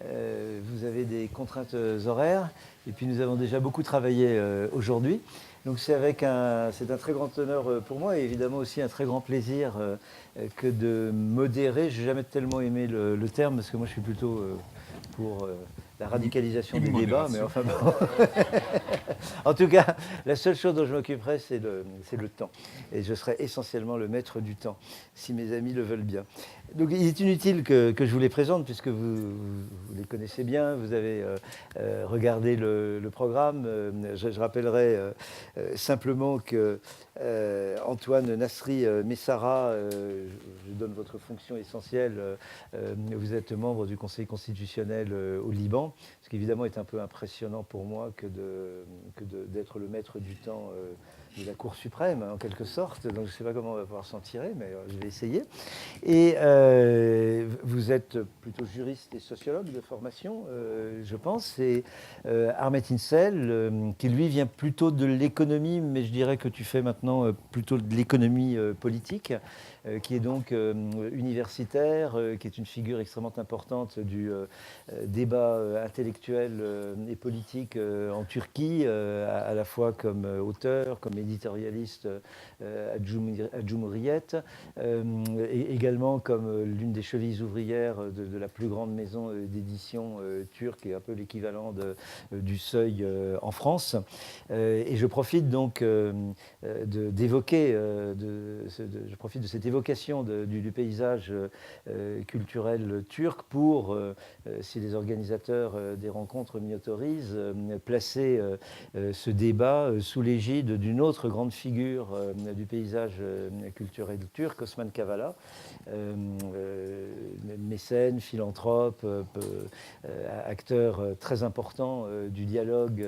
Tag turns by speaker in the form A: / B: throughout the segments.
A: vous avez des contraintes horaires, et puis nous avons déjà beaucoup travaillé aujourd'hui. Donc c'est un très grand honneur pour moi, et évidemment aussi un très grand plaisir que de modérer. Je n'ai jamais tellement aimé le terme, parce que moi je suis plutôt pour la radicalisation du débat, mais enfin bon. En tout cas, la seule chose dont je m'occuperai, c'est le temps. Et je serai essentiellement le maître du temps, si mes amis le veulent bien. Donc il est inutile que je vous les présente, puisque vous les connaissez bien, vous avez regardé le programme. Je rappellerai simplement que Antoine Nasri Messara, je donne votre fonction essentielle, vous êtes membre du Conseil constitutionnel au Liban, ce qui évidemment est un peu impressionnant pour moi que d'être le maître du temps de la Cour suprême, en quelque sorte. Donc je ne sais pas comment on va pouvoir s'en tirer, mais je vais essayer. Et vous êtes plutôt juriste et sociologue de formation, je pense. Et Ahmet Insel, qui lui vient plutôt de l'économie, mais je dirais que tu fais maintenant plutôt de l'économie politique, qui est donc universitaire, qui est une figure extrêmement importante du débat intellectuel et politique en Turquie, à la fois comme auteur, comme éditorialiste à Cumhuriyet, et également comme l'une des chevilles ouvrières de la plus grande maison d'édition turque, et un peu l'équivalent du Seuil en France. Et je profite donc d'évoquer, je profite de cette évocation du paysage culturel turc pour, si les organisateurs des rencontres m'y autorisent, placer ce débat sous l'égide d'une autre grande figure du paysage culturel turc, Osman Kavala, mécène, philanthrope, acteur très important du dialogue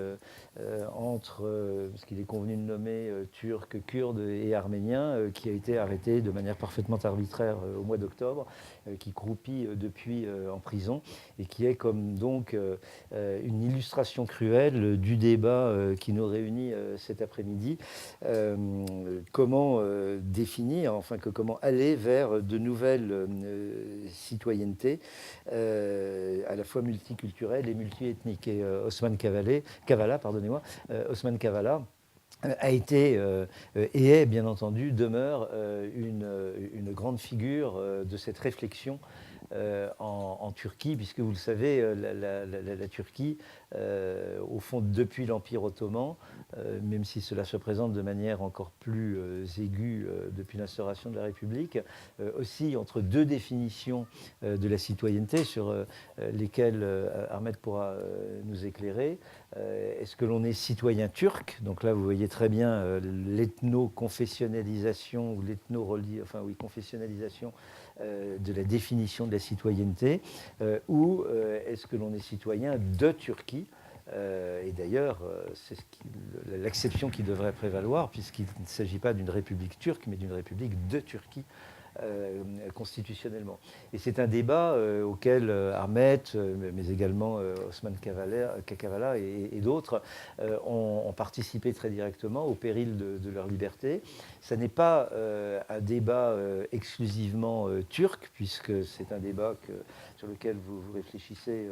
A: entre ce qu'il est convenu de nommer turc, kurde et arménien, qui a été arrêté de manière parfaitement arbitraire au mois d'octobre, qui croupit depuis en prison, et qui est comme donc une illustration cruelle du débat qui nous réunit cet après-midi. Comment définir, enfin comment aller vers de nouvelles citoyennetés à la fois multiculturelles et multiethniques. Et Osman Kavala, pardonnez-moi, Osman Kavala a été et est bien entendu, demeure une grande figure de cette réflexion en Turquie, puisque vous le savez, la Turquie, au fond, depuis l'Empire ottoman, même si cela se présente de manière encore plus aiguë depuis l'instauration de la République, aussi entre deux définitions de la citoyenneté sur lesquelles Ahmed pourra nous éclairer. Est-ce que l'on est citoyen turc? Donc là, vous voyez très bien l'ethno-confessionnalisation ou confessionnalisation de la définition de la citoyenneté, ou est-ce que l'on est citoyen de Turquie? Et d'ailleurs, c'est l'acception qui devrait prévaloir, puisqu'il ne s'agit pas d'une république turque, mais d'une république de Turquie. Constitutionnellement. Et c'est un débat auquel Ahmet, mais également Osman Kavala et d'autres ont participé très directement au péril de leur liberté. Ça n'est pas un débat exclusivement turc, puisque c'est un débat sur lequel vous réfléchissez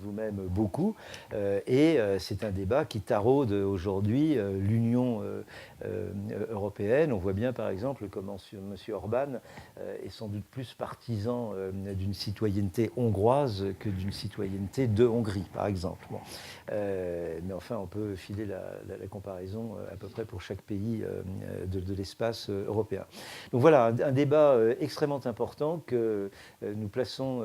A: vous-même beaucoup, et c'est un débat qui taraude aujourd'hui l'Union européenne. On voit bien par exemple comment M. Orban est sans doute plus partisan d'une citoyenneté hongroise que d'une citoyenneté de Hongrie, par exemple. Bon. Mais enfin, on peut filer la comparaison à peu près pour chaque pays de l'espace européen. Donc voilà, un débat extrêmement important que nous plaçons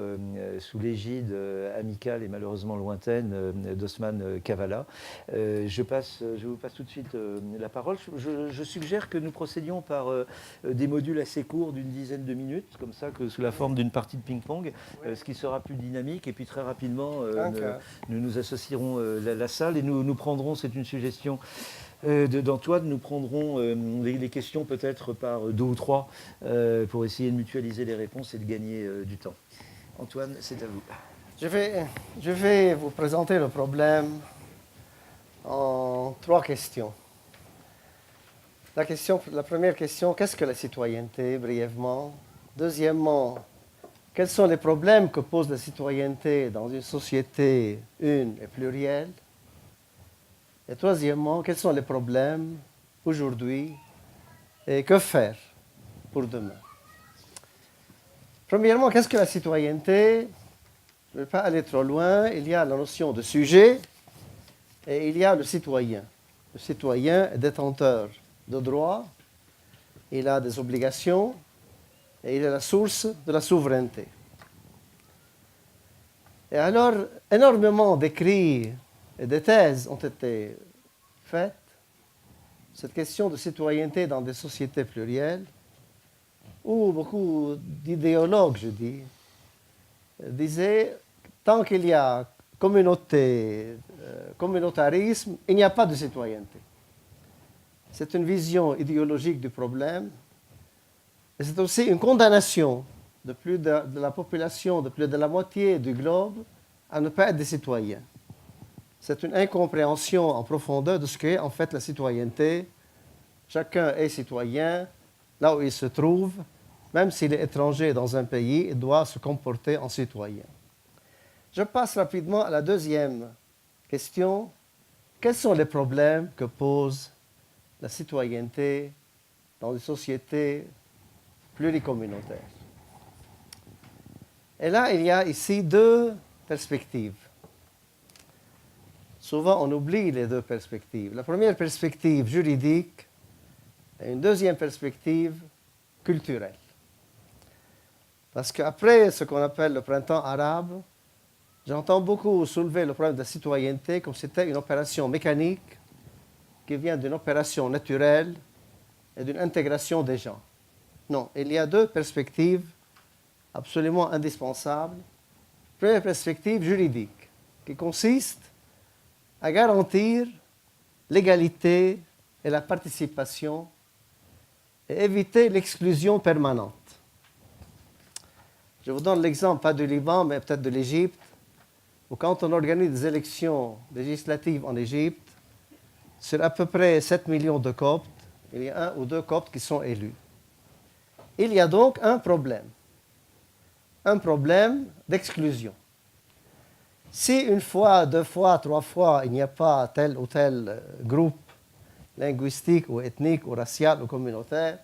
A: sous l'égide amicale et malheureusement lointaine d'Osman Kavala. Je vous passe tout de suite la parole. Je suggère que nous procédions par des modules assez courts d'une dizaine de minutes, comme ça, que sous la forme d'une partie de ping-pong, ce qui sera plus dynamique. Et puis très rapidement, nous associerons la salle et nous prendrons, c'est une suggestion d'Antoine, nous prendrons les questions peut-être par deux ou trois pour essayer de mutualiser les réponses et de gagner du temps. Antoine, c'est à vous.
B: Je vais vous présenter le problème en trois questions. La première question, qu'est-ce que la citoyenneté, brièvement? Deuxièmement, quels sont les problèmes que pose la citoyenneté dans une société une et plurielle? Et troisièmement, quels sont les problèmes aujourd'hui et que faire pour demain? Premièrement, qu'est-ce que la citoyenneté? Je ne vais pas aller trop loin. Il y a la notion de sujet et il y a le citoyen. Le citoyen est détenteur de droits, il a des obligations et il est la source de la souveraineté. Et alors, énormément d'écrits et de thèses ont été faites. Cette question de citoyenneté dans des sociétés plurielles, où beaucoup d'idéologues, je dis, disaient, tant qu'il y a communautarisme, il n'y a pas de citoyenneté. C'est une vision idéologique du problème. Et c'est aussi une condamnation de la population, de plus de la moitié du globe, à ne pas être des citoyens. C'est une incompréhension en profondeur de ce qu'est en fait la citoyenneté. Chacun est citoyen là où il se trouve. Même s'il est étranger dans un pays, il doit se comporter en citoyen. Je passe rapidement à la deuxième question. Quels sont les problèmes que pose la citoyenneté dans les sociétés pluricommunautaires? Et là, il y a ici deux perspectives. Souvent, on oublie les deux perspectives. La première perspective juridique et une deuxième perspective culturelle. Parce qu'après ce qu'on appelle le printemps arabe, j'entends beaucoup soulever le problème de la citoyenneté comme si c'était une opération mécanique qui vient d'une opération naturelle et d'une intégration des gens. Non, il y a deux perspectives absolument indispensables. Première perspective juridique, qui consiste à garantir l'égalité et la participation et éviter l'exclusion permanente. Je vous donne l'exemple, pas du Liban, mais peut-être de l'Égypte, où quand on organise des élections législatives en Égypte, sur à peu près 7 millions de Coptes, il y a 1 ou 2 Coptes qui sont élus. Il y a donc un problème d'exclusion. Si une fois, 2 fois, 3 fois, il n'y a pas tel ou tel groupe linguistique ou ethnique ou racial ou communautaire,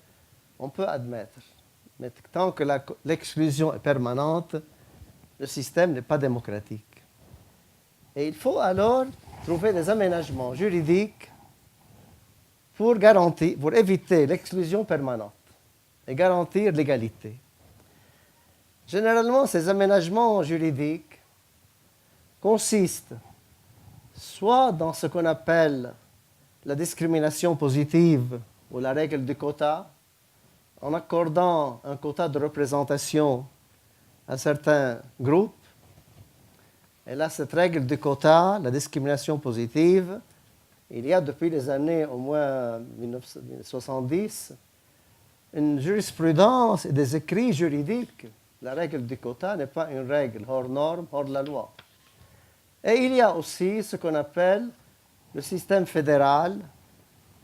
B: on peut admettre. Mais tant que l'exclusion est permanente, le système n'est pas démocratique. Et il faut alors trouver des aménagements juridiques pour éviter l'exclusion permanente et garantir l'égalité. Généralement, ces aménagements juridiques consistent soit dans ce qu'on appelle la discrimination positive ou la règle du quota, en accordant un quota de représentation à certains groupes. Et là, cette règle du quota, la discrimination positive, il y a depuis les années au moins 1970 une jurisprudence et des écrits juridiques. La règle du quota n'est pas une règle hors norme, hors de la loi. Et il y a aussi ce qu'on appelle le système fédéral,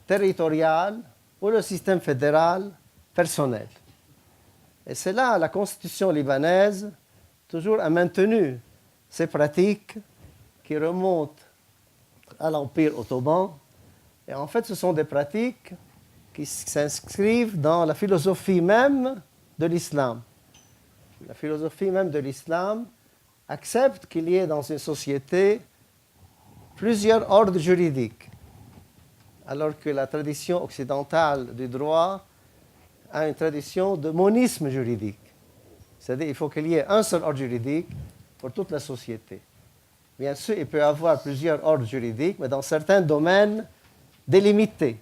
B: territorial ou le système fédéral personnel. Et c'est là la constitution libanaise toujours a maintenu ces pratiques qui remontent à l'Empire ottoman. Et en fait, ce sont des pratiques qui s'inscrivent dans la philosophie même de l'islam. La philosophie même de l'islam accepte qu'il y ait dans une société plusieurs ordres juridiques, alors que la tradition occidentale du droit a une tradition de monisme juridique. C'est-à-dire qu'il faut qu'il y ait un seul ordre juridique pour toute la société. Bien sûr, il peut y avoir plusieurs ordres juridiques, mais dans certains domaines délimités.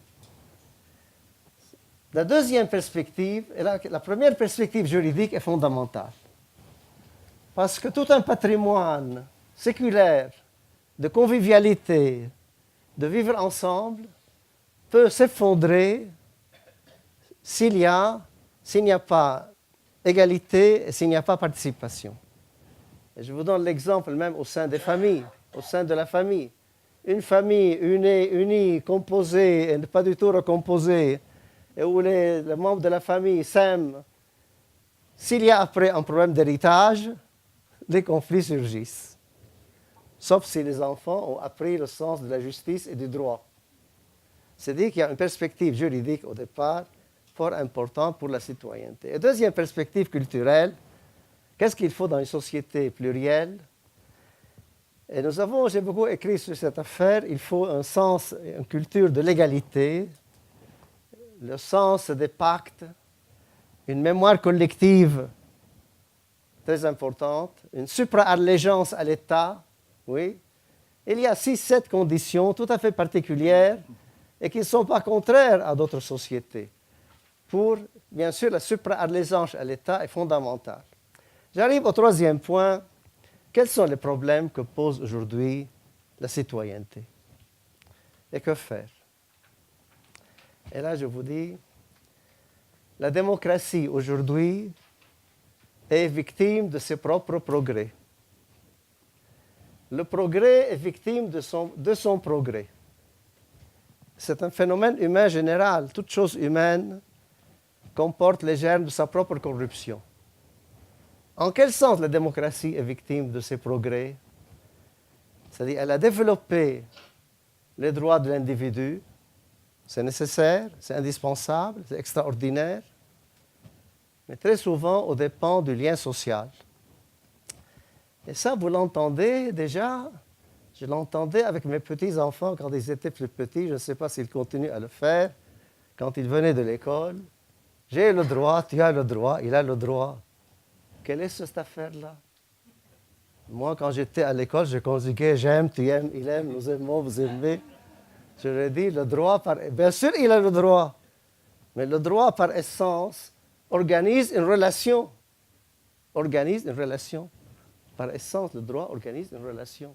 B: La deuxième perspective, et la première perspective juridique est fondamentale. Parce que tout un patrimoine séculaire de convivialité, de vivre ensemble, peut s'effondrer s'il n'y a pas égalité et s'il n'y a pas participation. Et je vous donne l'exemple même au sein des familles, au sein de la famille. Une famille unie, composée et pas du tout recomposée, et où les membres de la famille s'aiment S'il y a après un problème d'héritage, les conflits surgissent. Sauf si les enfants ont appris le sens de la justice et du droit. C'est-à-dire qu'il y a une perspective juridique au départ fort importante pour la citoyenneté. Et deuxième perspective culturelle, qu'est-ce qu'il faut dans une société plurielle? Et j'ai beaucoup écrit sur cette affaire, il faut un sens, une culture de l'égalité, le sens des pactes, une mémoire collective très importante, une supra-allégeance à l'État, oui. Il y a 6-7 conditions tout à fait particulières et qui ne sont pas contraires à d'autres sociétés. Bien sûr, la supra-allégeance à l'État est fondamentale. J'arrive au troisième point. Quels sont les problèmes que pose aujourd'hui la citoyenneté? Et que faire? Et là, je vous dis, la démocratie aujourd'hui est victime de ses propres progrès. Le progrès est victime de son progrès. C'est un phénomène humain général. Toute chose humaine comporte les germes de sa propre corruption. En quel sens la démocratie est victime de ses progrès? C'est-à-dire qu'elle a développé les droits de l'individu. C'est nécessaire, c'est indispensable, c'est extraordinaire, mais très souvent aux dépens du lien social. Et ça, vous l'entendez déjà. Je l'entendais avec mes petits-enfants quand ils étaient plus petits. Je ne sais pas s'ils continuent à le faire. Quand ils venaient de l'école, j'ai le droit, tu as le droit, il a le droit. Quelle est cette affaire-là? Moi, quand j'étais à l'école, je conjuguais j'aime, tu aimes, il aime, nous aimons, vous aimez. Je leur ai dit, le droit par... Bien sûr, il a le droit. Mais le droit, par essence, organise une relation. Organise une relation. Par essence, le droit organise une relation.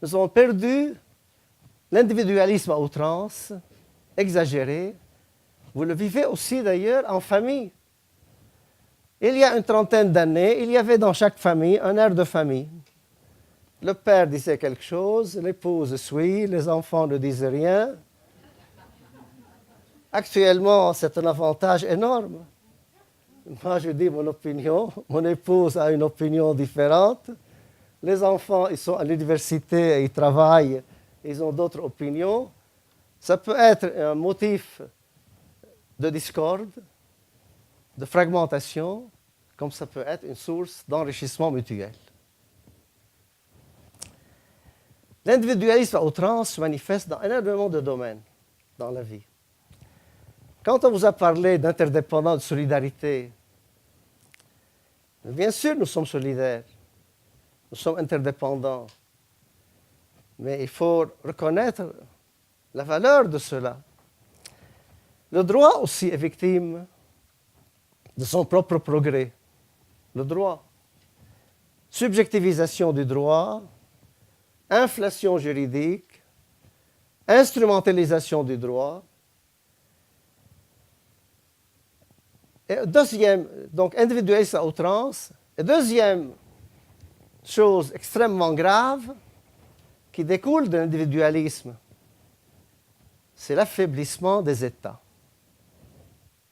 B: Nous avons perdu l'individualisme à outrance, exagéré. Vous le vivez aussi, d'ailleurs, en famille. Il y a une trentaine d'années, il y avait dans chaque famille un air de famille. Le père disait quelque chose, l'épouse suit, les enfants ne disaient rien. Actuellement, c'est un avantage énorme. Moi, je dis mon opinion, mon épouse a une opinion différente. Les enfants, ils sont à l'université, ils travaillent, ils ont d'autres opinions. Ça peut être un motif de discorde, de fragmentation, comme ça peut être une source d'enrichissement mutuel. L'individualisme à outrance se manifeste dans énormément de domaines dans la vie. Quand on vous a parlé d'interdépendance, de solidarité, bien sûr, nous sommes solidaires, nous sommes interdépendants, mais il faut reconnaître la valeur de cela. Le droit aussi est victime de son propre progrès. Le droit. Subjectivisation du droit, inflation juridique, instrumentalisation du droit. Et deuxième, donc individualisme à outrance. Et deuxième chose extrêmement grave qui découle de l'individualisme, c'est l'affaiblissement des États.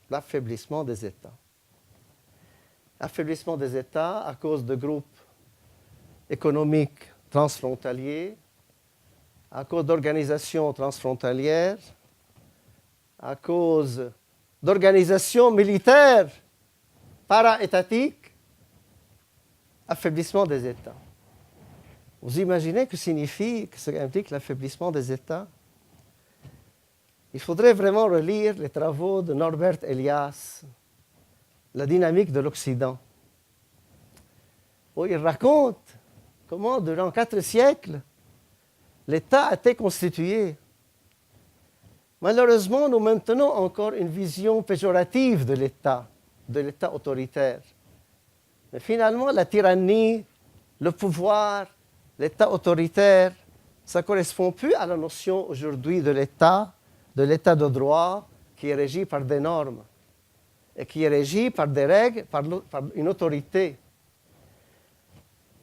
B: L'affaiblissement des États. Affaiblissement des États à cause de groupes économiques transfrontaliers, à cause d'organisations transfrontalières, à cause d'organisations militaires para-étatiques, affaiblissement des États. Vous imaginez que ce qu'implique l'affaiblissement des États? Il faudrait vraiment relire les travaux de Norbert Elias, La dynamique de l'Occident, où il raconte comment, durant 4 siècles, l'État a été constitué. Malheureusement, nous maintenons encore une vision péjorative de l'État autoritaire. Mais finalement, la tyrannie, le pouvoir, l'État autoritaire, ça ne correspond plus à la notion aujourd'hui de l'État de droit qui est régi par des normes et qui est régi par des règles, par une autorité.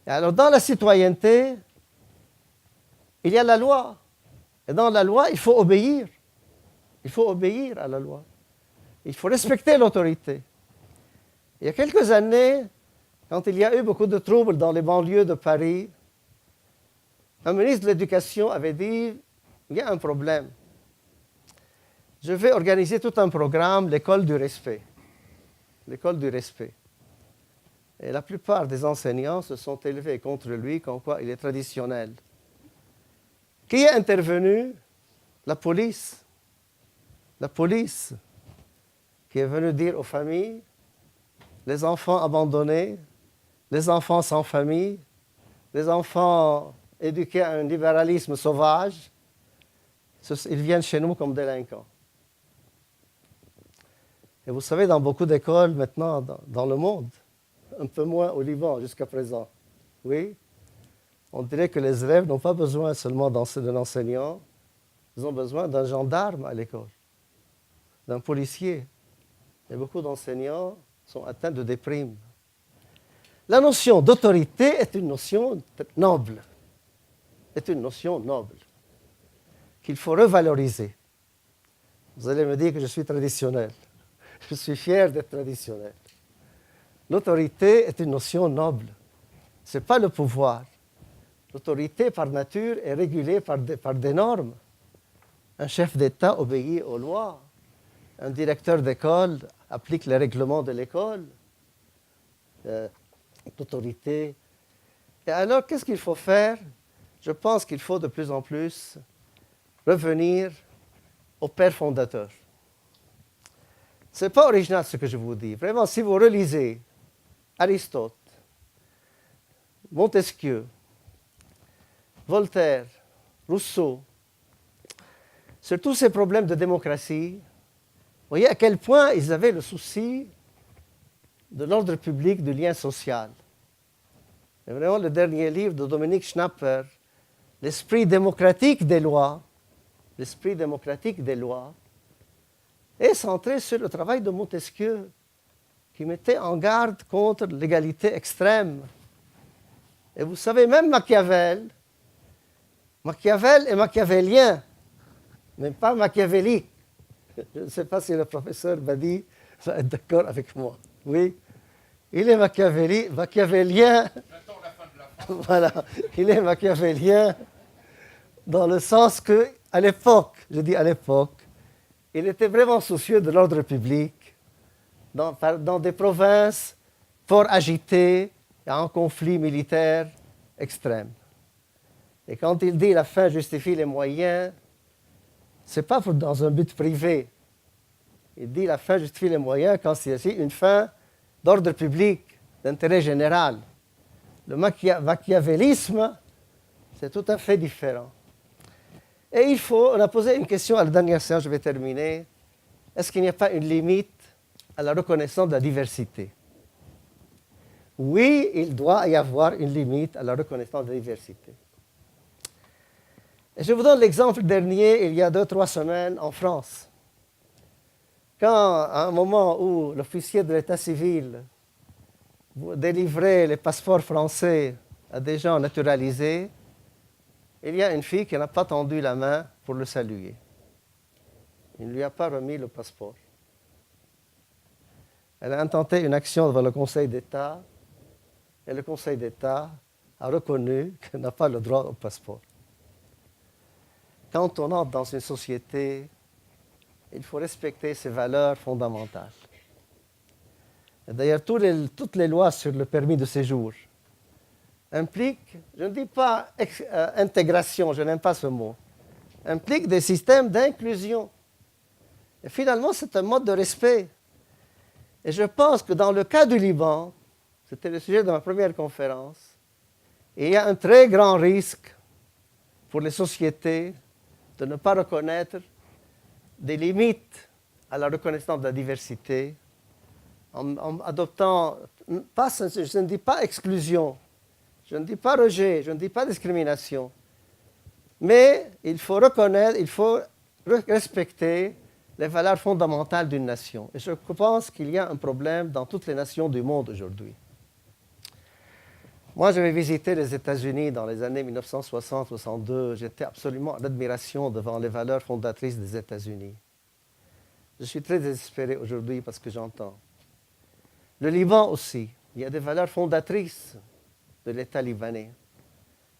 B: Et alors, dans la citoyenneté, il y a la loi. Et dans la loi, il faut obéir. Il faut obéir à la loi. Il faut respecter l'autorité. Il y a quelques années, quand il y a eu beaucoup de troubles dans les banlieues de Paris, un ministre de l'Éducation avait dit, il y a un problème. Je vais organiser tout un programme, l'école du respect. L'école du respect. Et la plupart des enseignants se sont élevés contre lui, comme quoi il est traditionnel. Qui est intervenu? La police. La police qui est venue dire aux familles, les enfants abandonnés, les enfants sans famille, les enfants éduqués à un libéralisme sauvage, ils viennent chez nous comme délinquants. Et vous savez, dans beaucoup d'écoles maintenant dans le monde, un peu moins au Liban jusqu'à présent, oui, on dirait que les élèves n'ont pas besoin seulement d'un enseignant, ils ont besoin d'un gendarme à l'école, d'un policier. Et beaucoup d'enseignants sont atteints de déprime. La notion d'autorité est une notion noble, qu'il faut revaloriser. Vous allez me dire que je suis traditionnel. Je suis fier d'être traditionnel. L'autorité est une notion noble. Ce n'est pas le pouvoir. L'autorité, par nature, est régulée par des normes. Un chef d'État obéit aux lois. Un directeur d'école applique les règlements de l'école. L'autorité. Et alors, qu'est-ce qu'il faut faire? Je pense qu'il faut de plus en plus revenir au père fondateur. Ce n'est pas original ce que je vous dis. Vraiment, si vous relisez Aristote, Montesquieu, Voltaire, Rousseau, sur tous ces problèmes de démocratie, vous voyez à quel point ils avaient le souci de l'ordre public, du lien social. Et vraiment, le dernier livre de Dominique Schnapper, L'esprit démocratique des lois, est centré sur le travail de Montesquieu, qui mettait en garde contre l'égalité extrême. Et vous savez, même Machiavel est machiavélien, mais pas machiavélique. Je ne sais pas si le professeur Badi va être d'accord avec moi. Oui, il est machiavélien.
C: J'attends la fin de la phrase.
B: Voilà, il est machiavélien dans le sens que, à l'époque, il était vraiment soucieux de l'ordre public dans des provinces fort agitées et en conflit militaire extrême. Et quand il dit la fin justifie les moyens, ce n'est pas dans un but privé. Il dit la fin justifie les moyens quand c'est une fin d'ordre public, d'intérêt général. Le machiavélisme, c'est tout à fait différent. Et on a posé une question à la dernière séance, je vais terminer. Est-ce qu'il n'y a pas une limite à la reconnaissance de la diversité? Oui, il doit y avoir une limite à la reconnaissance de la diversité. Et je vous donne l'exemple dernier, il y a 2-3 semaines, en France. Quand, à un moment où l'officier de l'état civil délivrait les passeports français à des gens naturalisés, il y a une fille qui n'a pas tendu la main pour le saluer. Il ne lui a pas remis le passeport. Elle a intenté une action devant le Conseil d'État, et le Conseil d'État a reconnu qu'elle n'a pas le droit au passeport. Quand on entre dans une société, il faut respecter ses valeurs fondamentales. D'ailleurs, toutes les lois sur le permis de séjour impliquent, je ne dis pas intégration, je n'aime pas ce mot, impliquent des systèmes d'inclusion. Et finalement, c'est un mode de respect. Et je pense que dans le cas du Liban, c'était le sujet de ma première conférence, il y a un très grand risque pour les sociétés de ne pas reconnaître des limites à la reconnaissance de la diversité en adoptant, je ne dis pas exclusion, je ne dis pas rejet, je ne dis pas discrimination, mais il faut reconnaître, il faut respecter les valeurs fondamentales d'une nation. Et je pense qu'il y a un problème dans toutes les nations du monde aujourd'hui. Moi, j'avais visité les États-Unis dans les années 1960-62. J'étais absolument en admiration devant les valeurs fondatrices des États-Unis. Je suis très désespéré aujourd'hui parce que j'entends. Le Liban aussi, il y a des valeurs fondatrices de l'État libanais.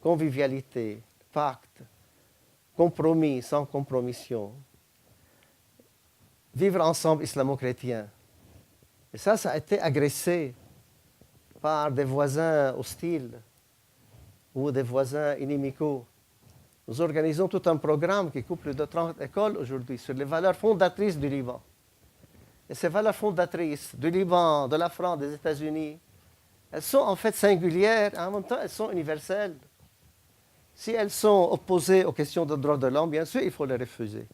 B: Convivialité, pacte, compromis sans compromission, vivre ensemble islamo-chrétien. Et ça a été agressé par des voisins hostiles ou des voisins inamicaux. Nous organisons tout un programme qui coupe plus de 30 écoles aujourd'hui sur les valeurs fondatrices du Liban. Et ces valeurs fondatrices du Liban, de la France, des États-Unis, elles sont en fait singulières, en même temps elles sont universelles. Si elles sont opposées aux questions de droits de l'homme, bien sûr, il faut les refuser.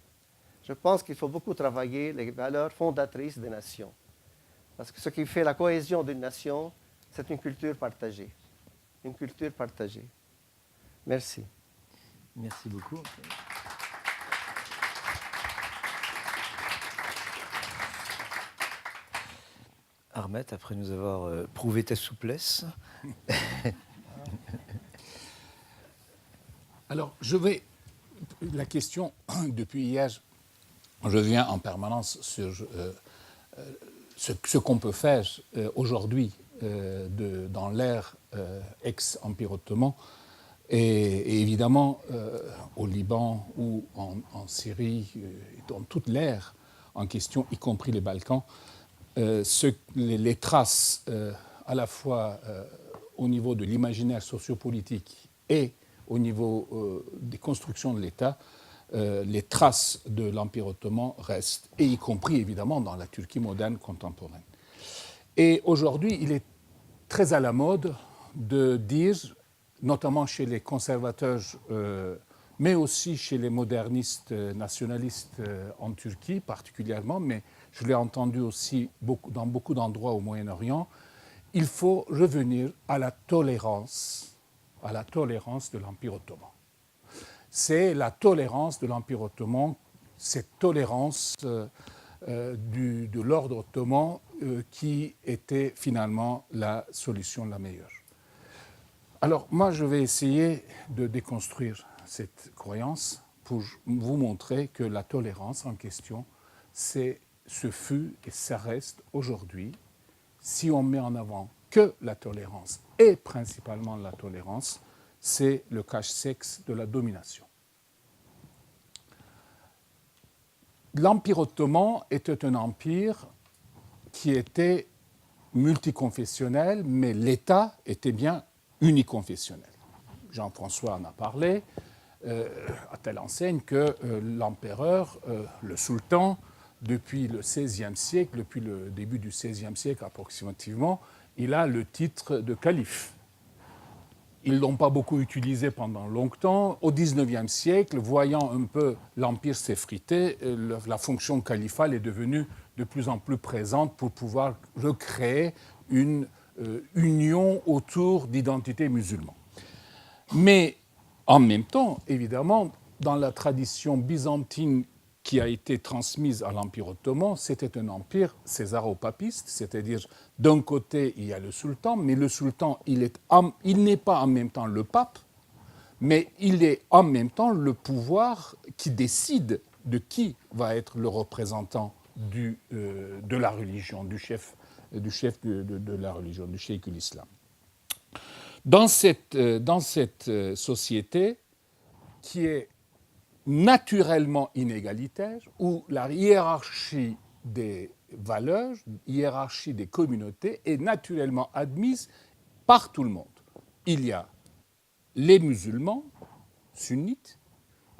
B: Je pense qu'il faut beaucoup travailler les valeurs fondatrices des nations. Parce que ce qui fait la cohésion d'une nation, c'est une culture partagée. Une culture partagée. Merci.
A: Merci beaucoup. Ahmet, après nous avoir prouvé ta souplesse.
C: Alors, la question, depuis hier, je viens en permanence sur ce qu'on peut faire aujourd'hui dans l'ère ex-Empire ottoman, et évidemment au Liban ou en Syrie, dans toute l'ère en question, y compris les Balkans, les traces à la fois au niveau de l'imaginaire sociopolitique et au niveau des constructions de l'État, les traces de l'Empire ottoman restent, et y compris évidemment dans la Turquie moderne contemporaine. Et aujourd'hui, il est très à la mode de dire, notamment chez les conservateurs, mais aussi chez les modernistes nationalistes en Turquie particulièrement, mais je l'ai entendu aussi dans beaucoup d'endroits au Moyen-Orient, il faut revenir à la tolérance de l'Empire ottoman. C'est la tolérance de l'Empire ottoman, cette tolérance de l'ordre ottoman qui était finalement la solution la meilleure. Alors moi, je vais essayer de déconstruire cette croyance pour vous montrer que la tolérance en question, ce fut et ça reste aujourd'hui, si on met en avant que la tolérance, et principalement la tolérance, c'est le cache-sexe de la domination. L'Empire ottoman était un empire qui était multiconfessionnel, mais l'État était bien uniconfessionnel. Jean-François en a parlé, à telle enseigne que l'empereur, le sultan, depuis le XVIe siècle, depuis le début du XVIe siècle approximativement, il a le titre de calife. Ils ne l'ont pas beaucoup utilisé pendant longtemps. Au XIXe siècle, voyant un peu l'Empire s'effriter, la fonction califale est devenue de plus en plus présente pour pouvoir recréer une union autour d'identités musulmanes. Mais en même temps, évidemment, dans la tradition byzantine qui a été transmise à l'Empire ottoman, c'était un empire césaro-papiste, c'est-à-dire d'un côté il y a le sultan, mais le sultan il n'est pas en même temps le pape, mais il est en même temps le pouvoir qui décide de qui va être le représentant de la religion, du chef de la religion, du cheikh l'islam. Dans cette société qui est naturellement inégalitaire, où la hiérarchie des valeurs, hiérarchie des communautés est naturellement admise par tout le monde. Il y a les musulmans sunnites,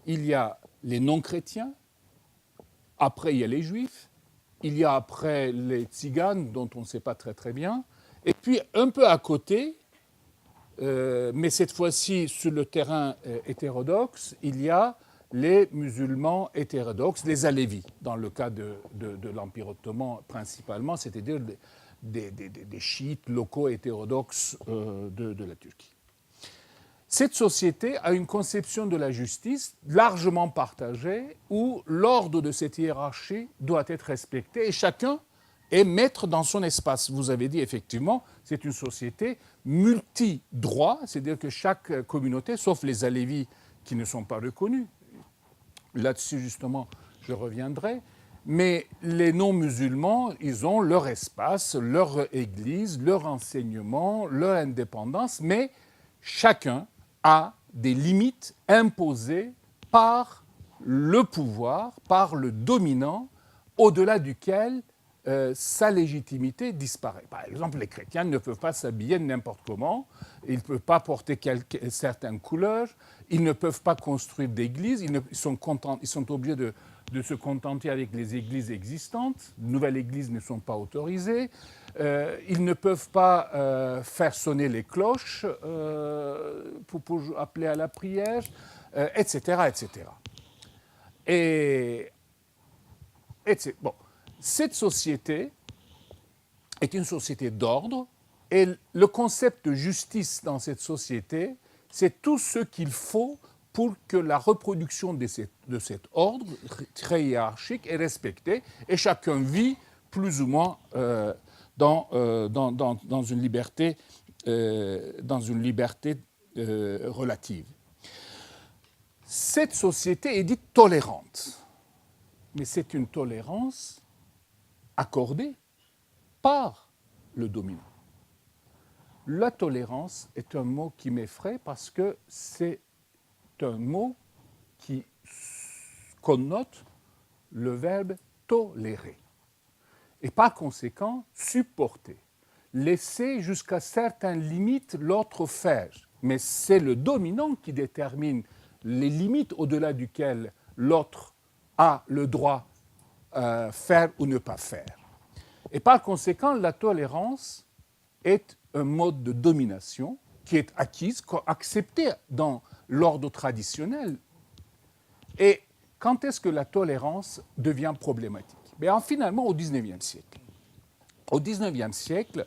C: il y a les non-chrétiens, après il y a les juifs, il y a après les tziganes, dont on ne sait pas très très bien, et puis un peu à côté, mais cette fois-ci sur le terrain hétérodoxe, il y a les musulmans hétérodoxes, les alévis, dans le cas de l'Empire ottoman principalement, c'est-à-dire des chiites locaux hétérodoxes de la Turquie. Cette société a une conception de la justice largement partagée où l'ordre de cette hiérarchie doit être respecté et chacun est maître dans son espace. Vous avez dit effectivement, c'est une société multi-droit, c'est-à-dire que chaque communauté, sauf les alévis qui ne sont pas reconnus, là-dessus justement je reviendrai, Mais les non-musulmans, ils ont leur espace, leur église, leur enseignement, leur indépendance, mais chacun a des limites imposées par le pouvoir, par le dominant, au-delà duquel sa légitimité disparaît. Par exemple, les chrétiens ne peuvent pas s'habiller n'importe comment, ils ne peuvent pas porter certaines couleurs, ils ne peuvent pas construire d'églises, ils sont obligés de se contenter avec les églises existantes. De nouvelles églises ne sont pas autorisées. Ils ne peuvent pas faire sonner les cloches pour appeler à la prière, etc., etc. Bon. Cette société est une société d'ordre et le concept de justice dans cette société, c'est tout ce qu'il faut pour que la reproduction de cet ordre très hiérarchique est respectée et chacun vit plus ou moins dans une liberté, relative. Cette société est dite tolérante, mais c'est une tolérance accordée par le dominant. La tolérance est un mot qui m'effraie parce que c'est un mot qui connote le verbe tolérer et par conséquent supporter, laisser jusqu'à certaines limites l'autre faire. Mais c'est le dominant qui détermine les limites au-delà duquel l'autre a le droit faire ou ne pas faire. Et par conséquent, la tolérance est un mode de domination qui est acquise, accepté dans l'ordre traditionnel. Et quand est-ce que la tolérance devient problématique? Bien, finalement, au XIXe siècle. Au XIXe siècle,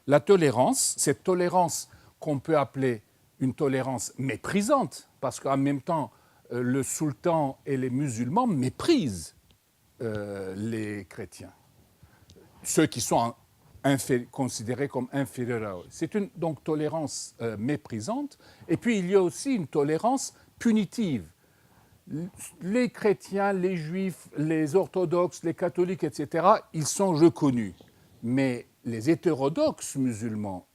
C: la tolérance, cette tolérance qu'on peut appeler une tolérance méprisante, parce qu'en même temps, le sultan et les musulmans méprisent les chrétiens, ceux qui sont considérés comme inférieurs à eux. C'est une donc tolérance méprisante. Et puis il y a aussi une tolérance punitive. Les chrétiens, les juifs, les orthodoxes, les catholiques, etc., ils sont reconnus. Mais les hétérodoxes musulmans,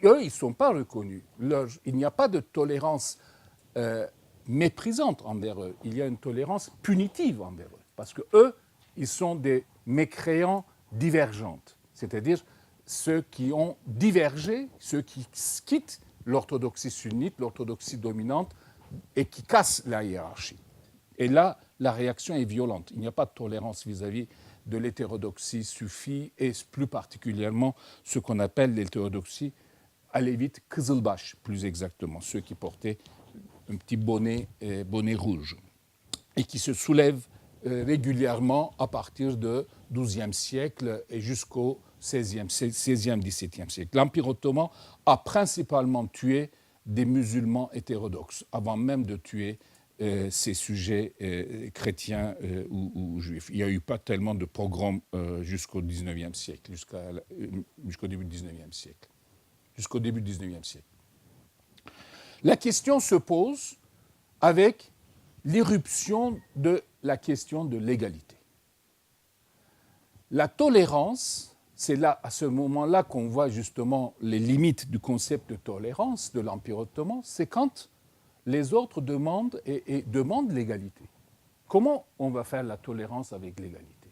C: eux, ils ne sont pas reconnus. Il n'y a pas de tolérance méprisante envers eux. Il y a une tolérance punitive envers eux. Parce qu'eux, ils sont des mécréants divergentes. C'est-à-dire ceux qui ont divergé, ceux qui quittent l'orthodoxie sunnite, l'orthodoxie dominante, et qui cassent la hiérarchie. Et là, la réaction est violente. Il n'y a pas de tolérance vis-à-vis de l'hétérodoxie soufie, et plus particulièrement ce qu'on appelle l'hétérodoxie alévite Kızılbaş, plus exactement, ceux qui portaient un petit bonnet rouge, et qui se soulèvent régulièrement à partir du XIIe siècle et jusqu'au XVIe, XVIIe siècle. L'Empire ottoman a principalement tué des musulmans hétérodoxes, avant même de tuer ces sujets chrétiens ou juifs. Il n'y a eu pas tellement de pogroms jusqu'au XIXe siècle, jusqu'au début du XIXe siècle. Jusqu'au début du XIXe siècle. La question se pose avec l'irruption de la question de l'égalité. La tolérance, c'est là, à ce moment-là qu'on voit justement les limites du concept de tolérance de l'Empire ottoman, c'est quand les autres demandent demandent l'égalité. Comment on va faire la tolérance avec l'égalité?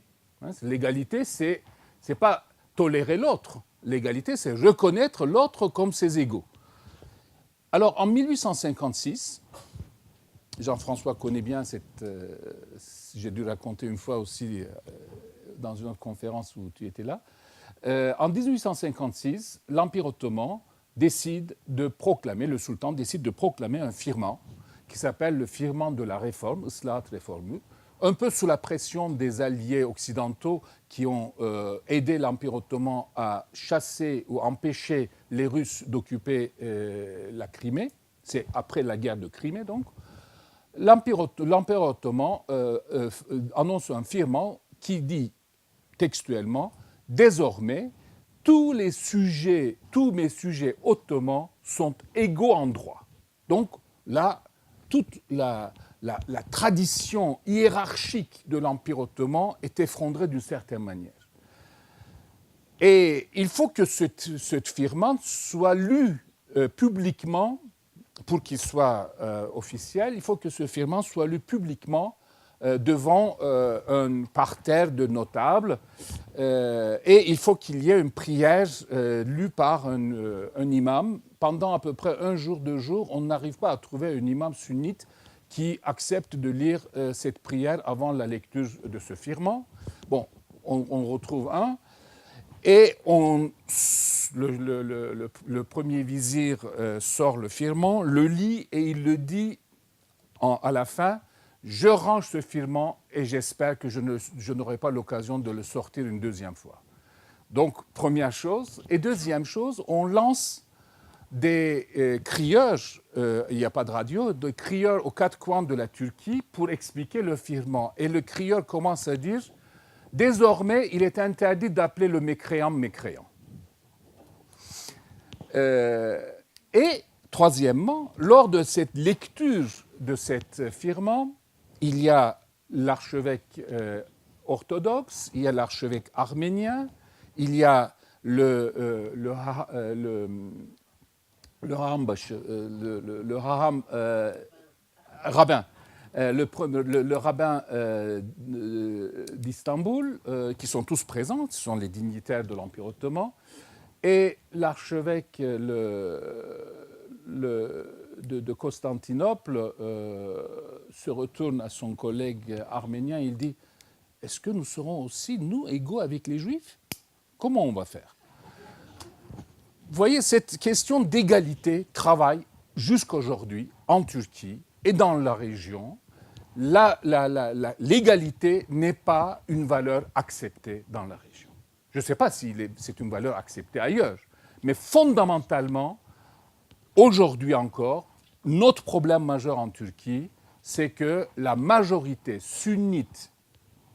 C: L'égalité, c'est pas tolérer l'autre. L'égalité, c'est reconnaître l'autre comme ses égaux. Alors, en 1856, Jean-François connaît bien j'ai dû raconter une fois aussi dans une autre conférence où tu étais là. En 1856, l'Empire ottoman décide de proclamer, le sultan décide de proclamer un firman qui s'appelle le firman de la réforme, Islahat Reformu, un peu sous la pression des alliés occidentaux qui ont aidé l'Empire ottoman à chasser ou empêcher les Russes d'occuper la Crimée. C'est après la guerre de Crimée, donc. L'Empire ottoman annonce un firman qui dit textuellement « Désormais, tous mes sujets ottomans sont égaux en droit ». Donc là, toute la la tradition hiérarchique de l'Empire ottoman est effondrée d'une certaine manière. Et il faut que cette firman soit lu publiquement, pour qu'il soit officiel, il faut que ce firman soit lu publiquement devant un parterre de notables, et il faut qu'il y ait une prière lue par un imam. Pendant à peu près 1 jour, 2 jours, on n'arrive pas à trouver un imam sunnite qui accepte de lire cette prière avant la lecture de ce firman. Bon, on retrouve un, et le premier vizir sort le firman, le lit, et il le dit à la fin: je range ce firman et j'espère que je n'aurai pas l'occasion de le sortir une deuxième fois. Donc, première chose. Et deuxième chose, on lance des crieurs, il n'y a pas de radio, des crieurs aux 4 coins de la Turquie pour expliquer le firman. Et le crieur commence à dire: désormais, il est interdit d'appeler le mécréant mécréant. Et troisièmement, lors de cette lecture de cette firman, il y a l'archevêque orthodoxe, il y a l'archevêque arménien, il y a le rabbin, le rabbin d'Istanbul, qui sont tous présents, ce sont les dignitaires de l'Empire ottoman, et l'archevêque de Constantinople se retourne à son collègue arménien, il dit: est-ce que nous serons aussi, nous, égaux avec les Juifs? Comment on va faire? Vous voyez, cette question d'égalité travaille jusqu'aujourd'hui en Turquie et dans la région. L'égalité n'est pas une valeur acceptée dans la région. Je ne sais pas si c'est une valeur acceptée ailleurs, mais fondamentalement, aujourd'hui encore, notre problème majeur en Turquie, c'est que la majorité sunnite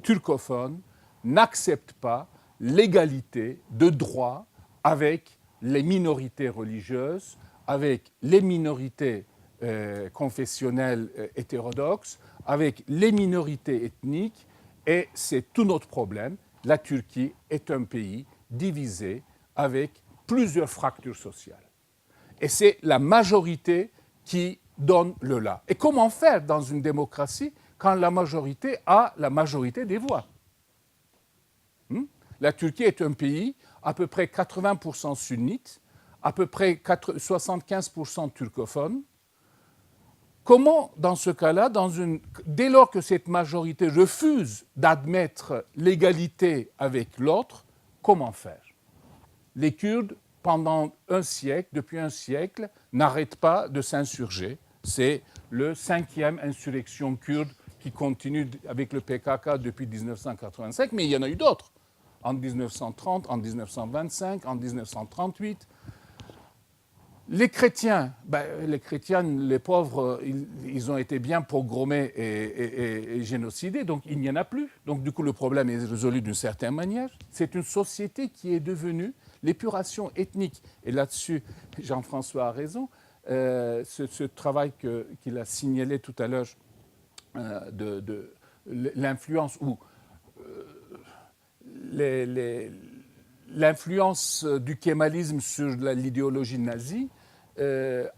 C: turcophone n'accepte pas l'égalité de droit avec les minorités religieuses, avec les minorités confessionnelles hétérodoxes, avec les minorités ethniques, et c'est tout notre problème. La Turquie est un pays divisé avec plusieurs fractures sociales. Et c'est la majorité qui donne le là. Et comment faire dans une démocratie quand la majorité a la majorité des voix? La Turquie est un pays à peu près 80% sunnite, à peu près 75% turcophone. Comment, dans ce cas-là, dès lors que cette majorité refuse d'admettre l'égalité avec l'autre, comment faire? Les Kurdes, pendant depuis un siècle, n'arrêtent pas de s'insurger. C'est le 5e insurrection kurde qui continue avec le PKK depuis 1985, mais il y en a eu d'autres. En 1930, en 1925, en 1938. Les chrétiens, les pauvres, ils ont été bien pogromés et génocidés, donc il n'y en a plus. Donc du coup, le problème est résolu d'une certaine manière. C'est une société qui est devenue l'épuration ethnique. Et là-dessus, Jean-François a raison. Ce travail qu'il a signalé tout à l'heure de l'influence ou l'influence du kémalisme sur l'idéologie nazie,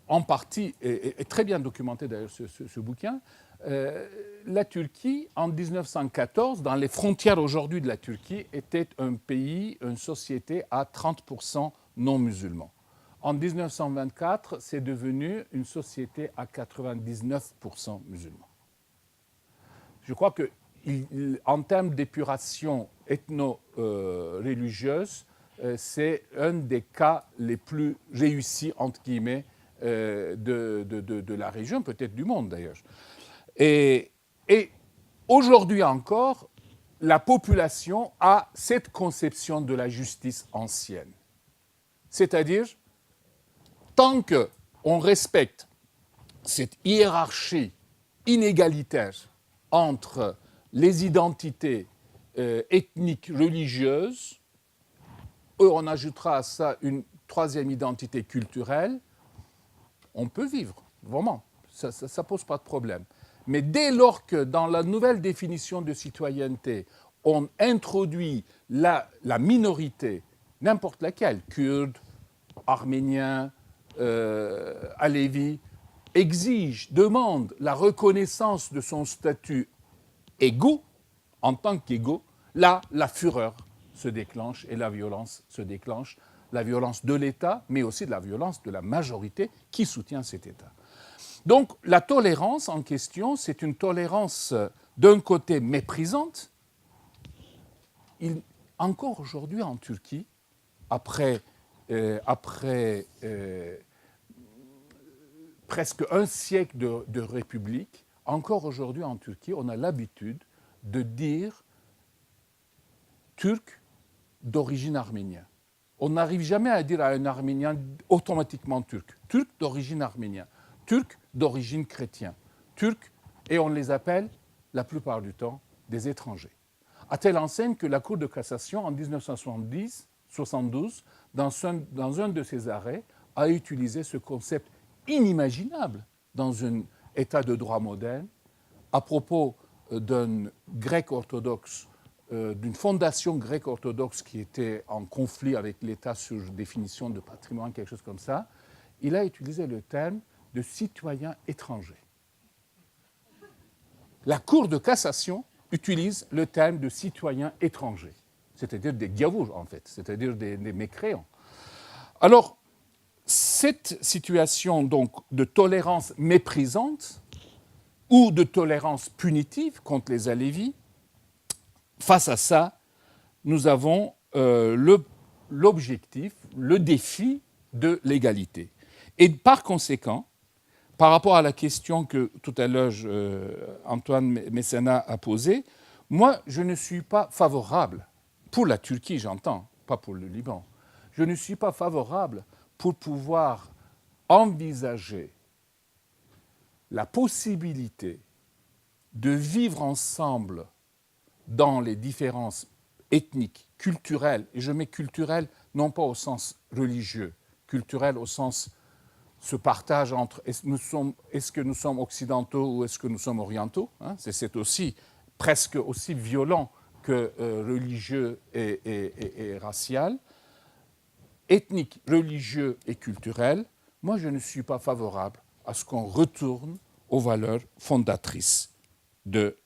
C: en partie, est très bien documentée d'ailleurs ce bouquin. La Turquie, en 1914, dans les frontières aujourd'hui de la Turquie, était un pays, une société à 30% non musulmans. En 1924, c'est devenu une société à 99% musulmans. Je crois que en termes d'épuration ethno-religieuse, c'est un des cas les plus réussis, entre guillemets, de la région, peut-être du monde d'ailleurs. Et aujourd'hui encore, la population a cette conception de la justice ancienne. C'est-à-dire, tant qu'on respecte cette hiérarchie inégalitaire entre les identités ethniques, religieuses, on ajoutera à ça une troisième identité culturelle, on peut vivre, vraiment, ça ne pose pas de problème. Mais dès lors que dans la nouvelle définition de citoyenneté, on introduit la minorité, n'importe laquelle, kurde, arménien, alévi, exige, demande la reconnaissance de son statut égaux, en tant qu'égaux, là, la fureur se déclenche et la violence se déclenche. La violence de l'État, mais aussi de la violence de la majorité qui soutient cet État. Donc la tolérance en question, c'est une tolérance d'un côté méprisante. Encore aujourd'hui en Turquie, après presque un siècle de république, encore aujourd'hui en Turquie, on a l'habitude de dire turc d'origine arménienne. On n'arrive jamais à dire à un Arménien automatiquement turc. Turc d'origine arménienne, turc d'origine chrétienne, turc, et on les appelle la plupart du temps des étrangers. À telle enseigne que la Cour de cassation en 1972, dans un de ses arrêts, a utilisé ce concept inimaginable dans un état de droit moderne à propos d'un grec orthodoxe, d'une fondation grecque orthodoxe qui était en conflit avec l'État sur définition de patrimoine, quelque chose comme ça. Il a utilisé le terme de citoyen étranger. La Cour de cassation utilise le terme de citoyen étranger, c'est-à-dire des gavours en fait, c'est-à-dire des mécréants. Alors, cette situation donc de tolérance méprisante ou de tolérance punitive contre les Alévis, face à ça, nous avons l'objectif, le défi de l'égalité. Et par conséquent, par rapport à la question que tout à l'heure Antoine Messana a posée, moi, je ne suis pas favorable, pour la Turquie j'entends, pas pour le Liban, je ne suis pas favorable pour pouvoir envisager la possibilité de vivre ensemble dans les différences ethniques, culturelles, et je mets culturelles non pas au sens religieux, culturelles au sens ce partage entre est-ce que nous sommes occidentaux ou est-ce que nous sommes orientaux, hein, c'est aussi presque aussi violent que religieux et racial, ethnique, religieux et culturel. Moi je ne suis pas favorable à ce qu'on retourne aux valeurs fondatrices de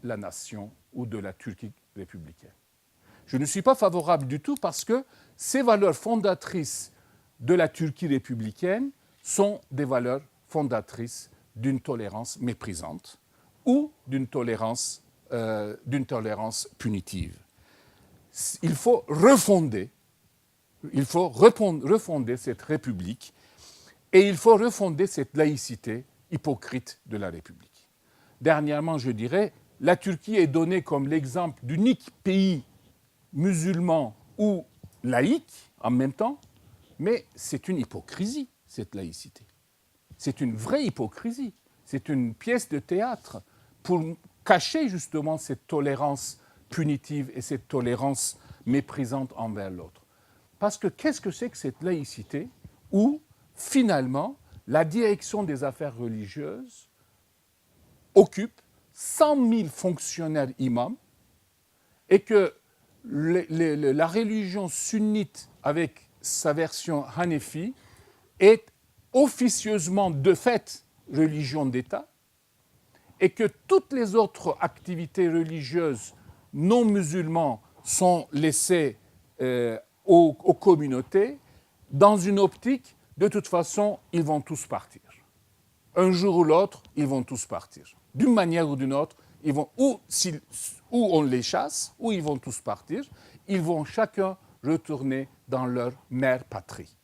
C: la nation ou de la Turquie républicaine. Je ne suis pas favorable du tout parce que ces valeurs fondatrices de la Turquie républicaine sont des valeurs fondatrices d'une tolérance méprisante ou d'une tolérance punitive. Il faut refonder cette République et il faut refonder cette laïcité hypocrite de la République. Dernièrement, je dirais, la Turquie est donnée comme l'exemple d'unique pays musulman ou laïque en même temps, mais c'est une hypocrisie, cette laïcité. C'est une vraie hypocrisie. C'est une pièce de théâtre pour cacher justement cette tolérance punitive et cette tolérance méprisante envers l'autre. Parce que qu'est-ce que c'est que cette laïcité où, finalement, la direction des affaires religieuses occupe 100 000 fonctionnaires imams et que la religion sunnite, avec sa version hanéfi, est officieusement de fait religion d'État et que toutes les autres activités religieuses non musulmanes sont laissées aux communautés dans une optique, de toute façon, ils vont tous partir. Un jour ou l'autre, ils vont tous partir. D'une manière ou d'une autre, ils vont, ou on les chasse, ou ils vont tous partir. Ils vont chacun retourner dans leur mère patrie.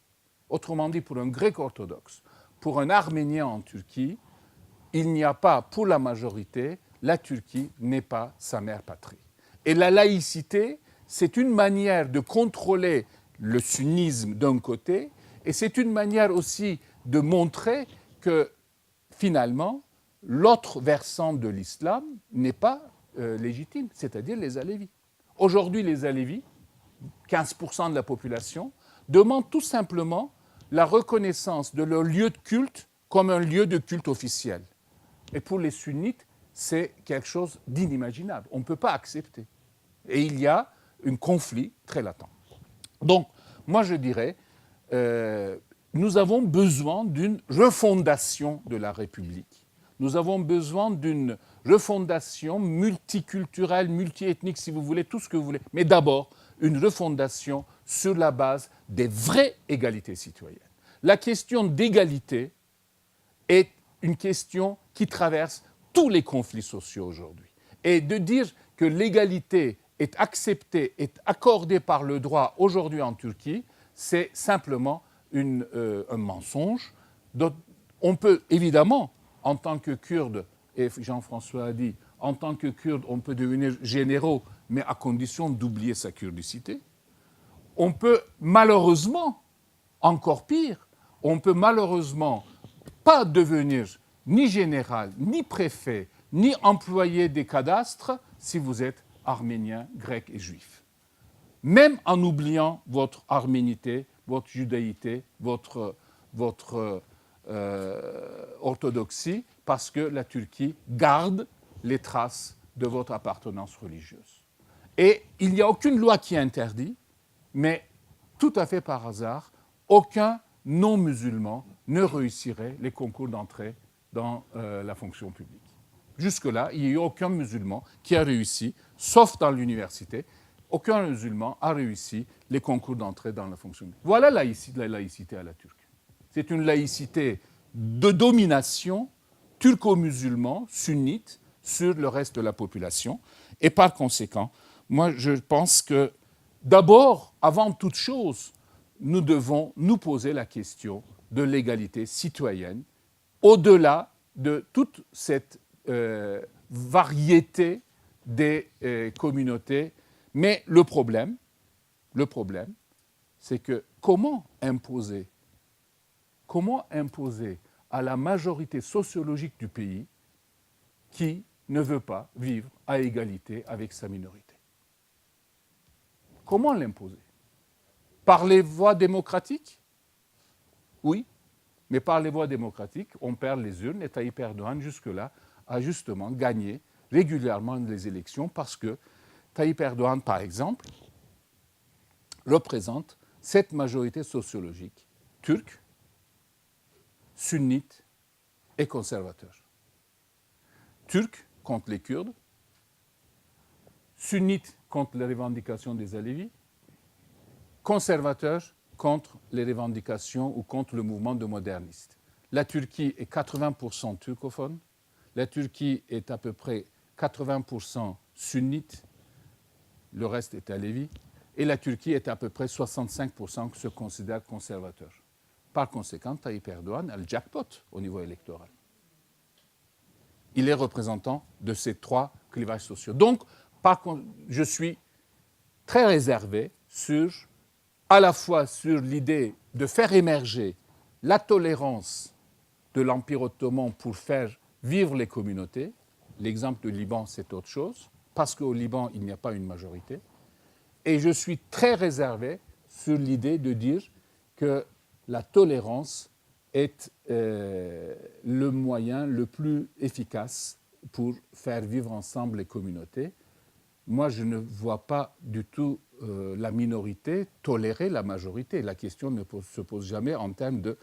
C: Autrement dit, pour un grec orthodoxe, pour un arménien en Turquie, il n'y a pas, pour la majorité, la Turquie n'est pas sa mère patrie. Et la laïcité, c'est une manière de contrôler le sunnisme d'un côté, et c'est une manière aussi de montrer que, finalement, l'autre versant de l'islam n'est pas légitime, c'est-à-dire les Alévis. Aujourd'hui, les Alévis, 15% de la population, demandent tout simplement la reconnaissance de leur lieu de culte comme un lieu de culte officiel. Et pour les sunnites, c'est quelque chose d'inimaginable. On ne peut pas accepter. Et il y a un conflit très latent. Donc, moi je dirais, nous avons besoin d'une refondation de la République. Nous avons besoin d'une refondation multiculturelle, multiethnique, si vous voulez, tout ce que vous voulez. Mais d'abord, une refondation sur la base des vraies égalités citoyennes. La question d'égalité est une question qui traverse tous les conflits sociaux aujourd'hui. Et de dire que l'égalité est acceptée, est accordée par le droit aujourd'hui en Turquie, c'est simplement un mensonge. Donc, on peut évidemment, en tant que Kurde, et Jean-François a dit, en tant que Kurde, on peut devenir généraux, mais à condition d'oublier sa kurdicité. On peut malheureusement, encore pire, on peut malheureusement pas devenir ni général, ni préfet, ni employé des cadastres si vous êtes arménien, grec et juif. Même en oubliant votre arménité, votre judaïté, votre orthodoxie, parce que la Turquie garde les traces de votre appartenance religieuse. Et il n'y a aucune loi qui interdit, mais tout à fait par hasard, aucun non-musulman ne réussirait les concours d'entrée dans la fonction publique. Jusque-là, il n'y a eu aucun musulman qui a réussi, sauf dans l'université, aucun musulman a réussi les concours d'entrée dans la fonction publique. Voilà la laïcité à la turque. C'est une laïcité de domination turco-musulman, sunnite, sur le reste de la population. Et par conséquent, moi je pense que d'abord, avant toute chose, nous devons nous poser la question de l'égalité citoyenne, au-delà de toute cette variété des communautés. Mais le problème, c'est que comment imposer à la majorité sociologique du pays qui ne veut pas vivre à égalité avec sa minorité? Comment l'imposer? Par les voies démocratiques? Oui, mais par les voies démocratiques, on perd les urnes et Tayyip Erdogan, jusque-là, a justement gagné régulièrement les élections parce que Tayyip Erdogan, par exemple, représente cette majorité sociologique turque, sunnite et conservateur. Turc contre les Kurdes, sunnite contre les revendications des Alevis, conservateur contre les revendications ou contre le mouvement de modernistes. La Turquie est 80% turcophone, la Turquie est à peu près 80% sunnite, le reste est alévi, et la Turquie est à peu près 65% qui se considère conservateur. Par conséquent, Tayyip Erdogan a le jackpot au niveau électoral. Il est représentant de ces trois clivages sociaux. Donc, je suis très réservé à la fois sur l'idée de faire émerger la tolérance de l'Empire ottoman pour faire vivre les communautés. L'exemple du Liban, c'est autre chose, parce qu'au Liban, il n'y a pas une majorité. Et je suis très réservé sur l'idée de dire que la tolérance est le moyen le plus efficace pour faire vivre ensemble les communautés. Moi, je ne vois pas du tout la minorité tolérer la majorité. La question ne se pose jamais en termes de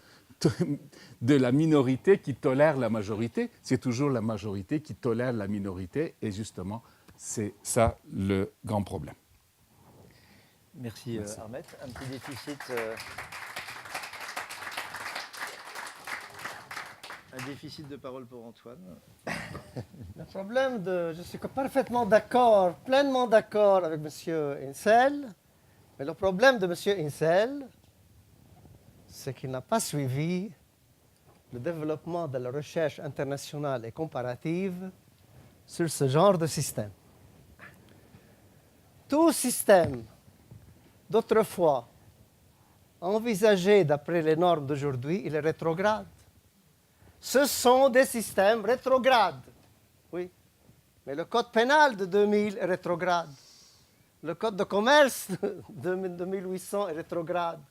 C: la minorité qui tolère la majorité. C'est toujours la majorité qui tolère la minorité. Et justement, c'est ça le grand problème.
A: Merci. Ahmed. Un petit déficit... Un déficit de parole pour Antoine.
B: Le problème je suis parfaitement d'accord, pleinement d'accord avec M. Insel, mais le problème de M. Insel, c'est qu'il n'a pas suivi le développement de la recherche internationale et comparative sur ce genre de système. Tout système d'autrefois envisagé d'après les normes d'aujourd'hui, il est rétrograde. Ce sont des systèmes rétrogrades. Oui. Mais le code pénal de 2000 est rétrograde. Le code de commerce de 1800 est rétrograde.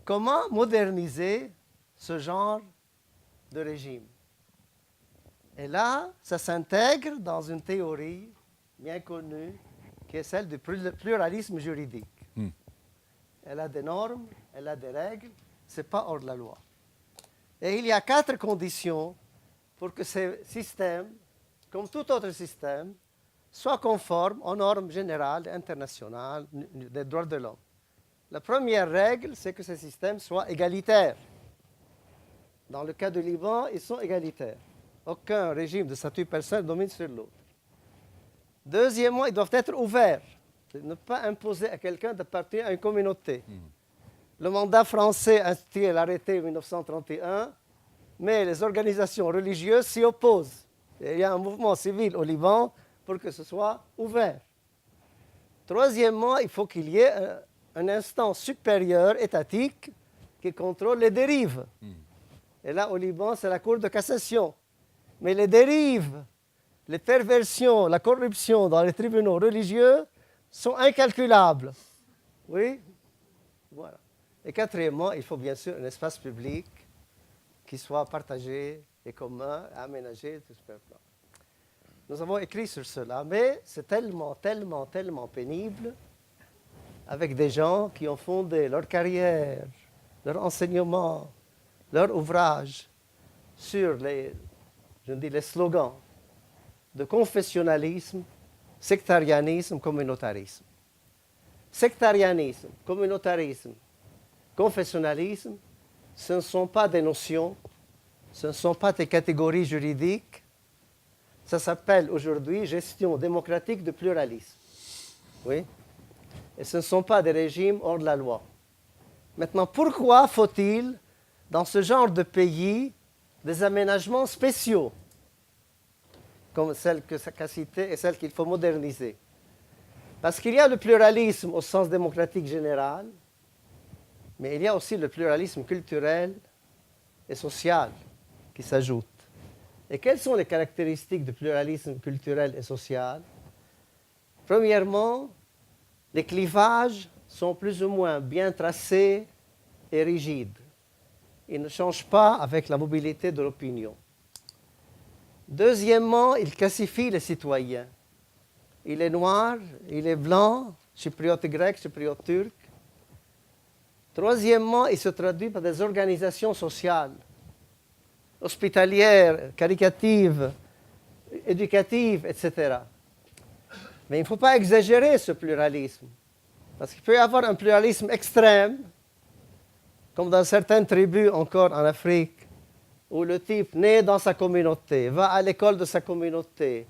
B: Comment moderniser ce genre de régime? Et là, ça s'intègre dans une théorie bien connue qui est celle du pluralisme juridique. Elle a des normes, elle a des règles, ce n'est pas hors de la loi. Et il y a 4 conditions pour que ce système, comme tout autre système, soit conforme aux normes générales et internationales des droits de l'homme. La première règle, c'est que ce système soit égalitaire. Dans le cas du Liban, ils sont égalitaires. Aucun régime de statut personnel domine sur l'autre. Deuxièmement, ils doivent être ouverts. Ne pas imposer à quelqu'un d'appartenir à une communauté. Le mandat français institué l'arrêté 1931, mais les organisations religieuses s'y opposent. Et il y a un mouvement civil au Liban pour que ce soit ouvert. Troisièmement, il faut qu'il y ait un instance supérieure étatique qui contrôle les dérives. Et là, au Liban, c'est la Cour de cassation. Mais les dérives, les perversions, la corruption dans les tribunaux religieux sont incalculables. Oui? Voilà. Et quatrièmement, il faut bien sûr un espace public qui soit partagé et commun, aménagé, tout ce plan. Nous avons écrit sur cela, mais c'est tellement pénible avec des gens qui ont fondé leur carrière, leur enseignement, leur ouvrage sur les slogans de confessionnalisme, sectarianisme, communautarisme. Sectarianisme, communautarisme, confessionnalisme, ce ne sont pas des notions, ce ne sont pas des catégories juridiques. Ça s'appelle aujourd'hui gestion démocratique de pluralisme. Oui? Et ce ne sont pas des régimes hors de la loi. Maintenant, pourquoi faut-il, dans ce genre de pays, des aménagements spéciaux, comme celle que qu'a citée et celle qu'il faut moderniser? Parce qu'il y a le pluralisme au sens démocratique général, mais il y a aussi le pluralisme culturel et social qui s'ajoute. Et quelles sont les caractéristiques du pluralisme culturel et social? Premièrement, les clivages sont plus ou moins bien tracés et rigides. Ils ne changent pas avec la mobilité de l'opinion. Deuxièmement, ils classifient les citoyens. Il est noir, il est blanc, chypriote grec, chypriote turc. Troisièmement, il se traduit par des organisations sociales, hospitalières, caritatives, éducatives, etc. Mais il ne faut pas exagérer ce pluralisme, parce qu'il peut y avoir un pluralisme extrême, comme dans certaines tribus encore en Afrique, où le type naît dans sa communauté, va à l'école de sa communauté,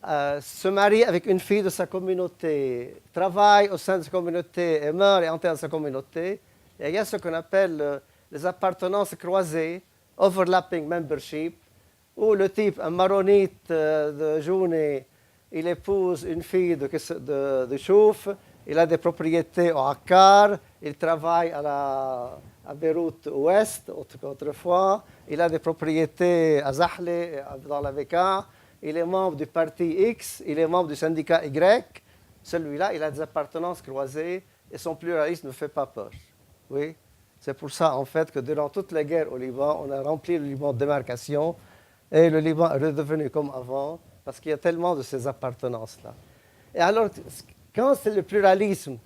B: se marie avec une fille de sa communauté, travaille au sein de sa communauté et meurt et enterre dans sa communauté. Et il y a ce qu'on appelle les appartenances croisées, overlapping membership, où le type, un maronite de Jounieh, il épouse une fille de Chouf, il a des propriétés au Akkar, il travaille à Beyrouth Ouest autrefois, il a des propriétés à Zahle, dans la Bekaa, il est membre du parti X, il est membre du syndicat Y. Celui-là, il a des appartenances croisées et son pluralisme ne fait pas peur. Oui? C'est pour ça, en fait, que durant toutes les guerres au Liban, on a rempli le Liban de démarcation et le Liban est redevenu comme avant parce qu'il y a tellement de ces appartenances-là. Et alors, quand le pluralisme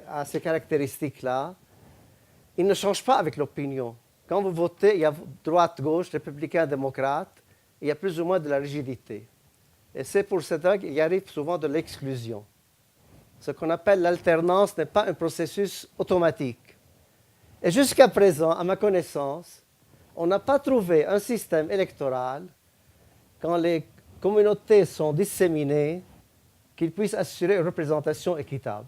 B: a ces caractéristiques-là, il ne change pas avec l'opinion. Quand vous votez, il y a droite, gauche, républicain, démocrate, il y a plus ou moins de la rigidité. Et c'est pour cela qu'il y arrive souvent de l'exclusion. Ce qu'on appelle l'alternance n'est pas un processus automatique. Et jusqu'à présent, à ma connaissance, on n'a pas trouvé un système électoral, quand les communautés sont disséminées, qui puisse assurer une représentation équitable.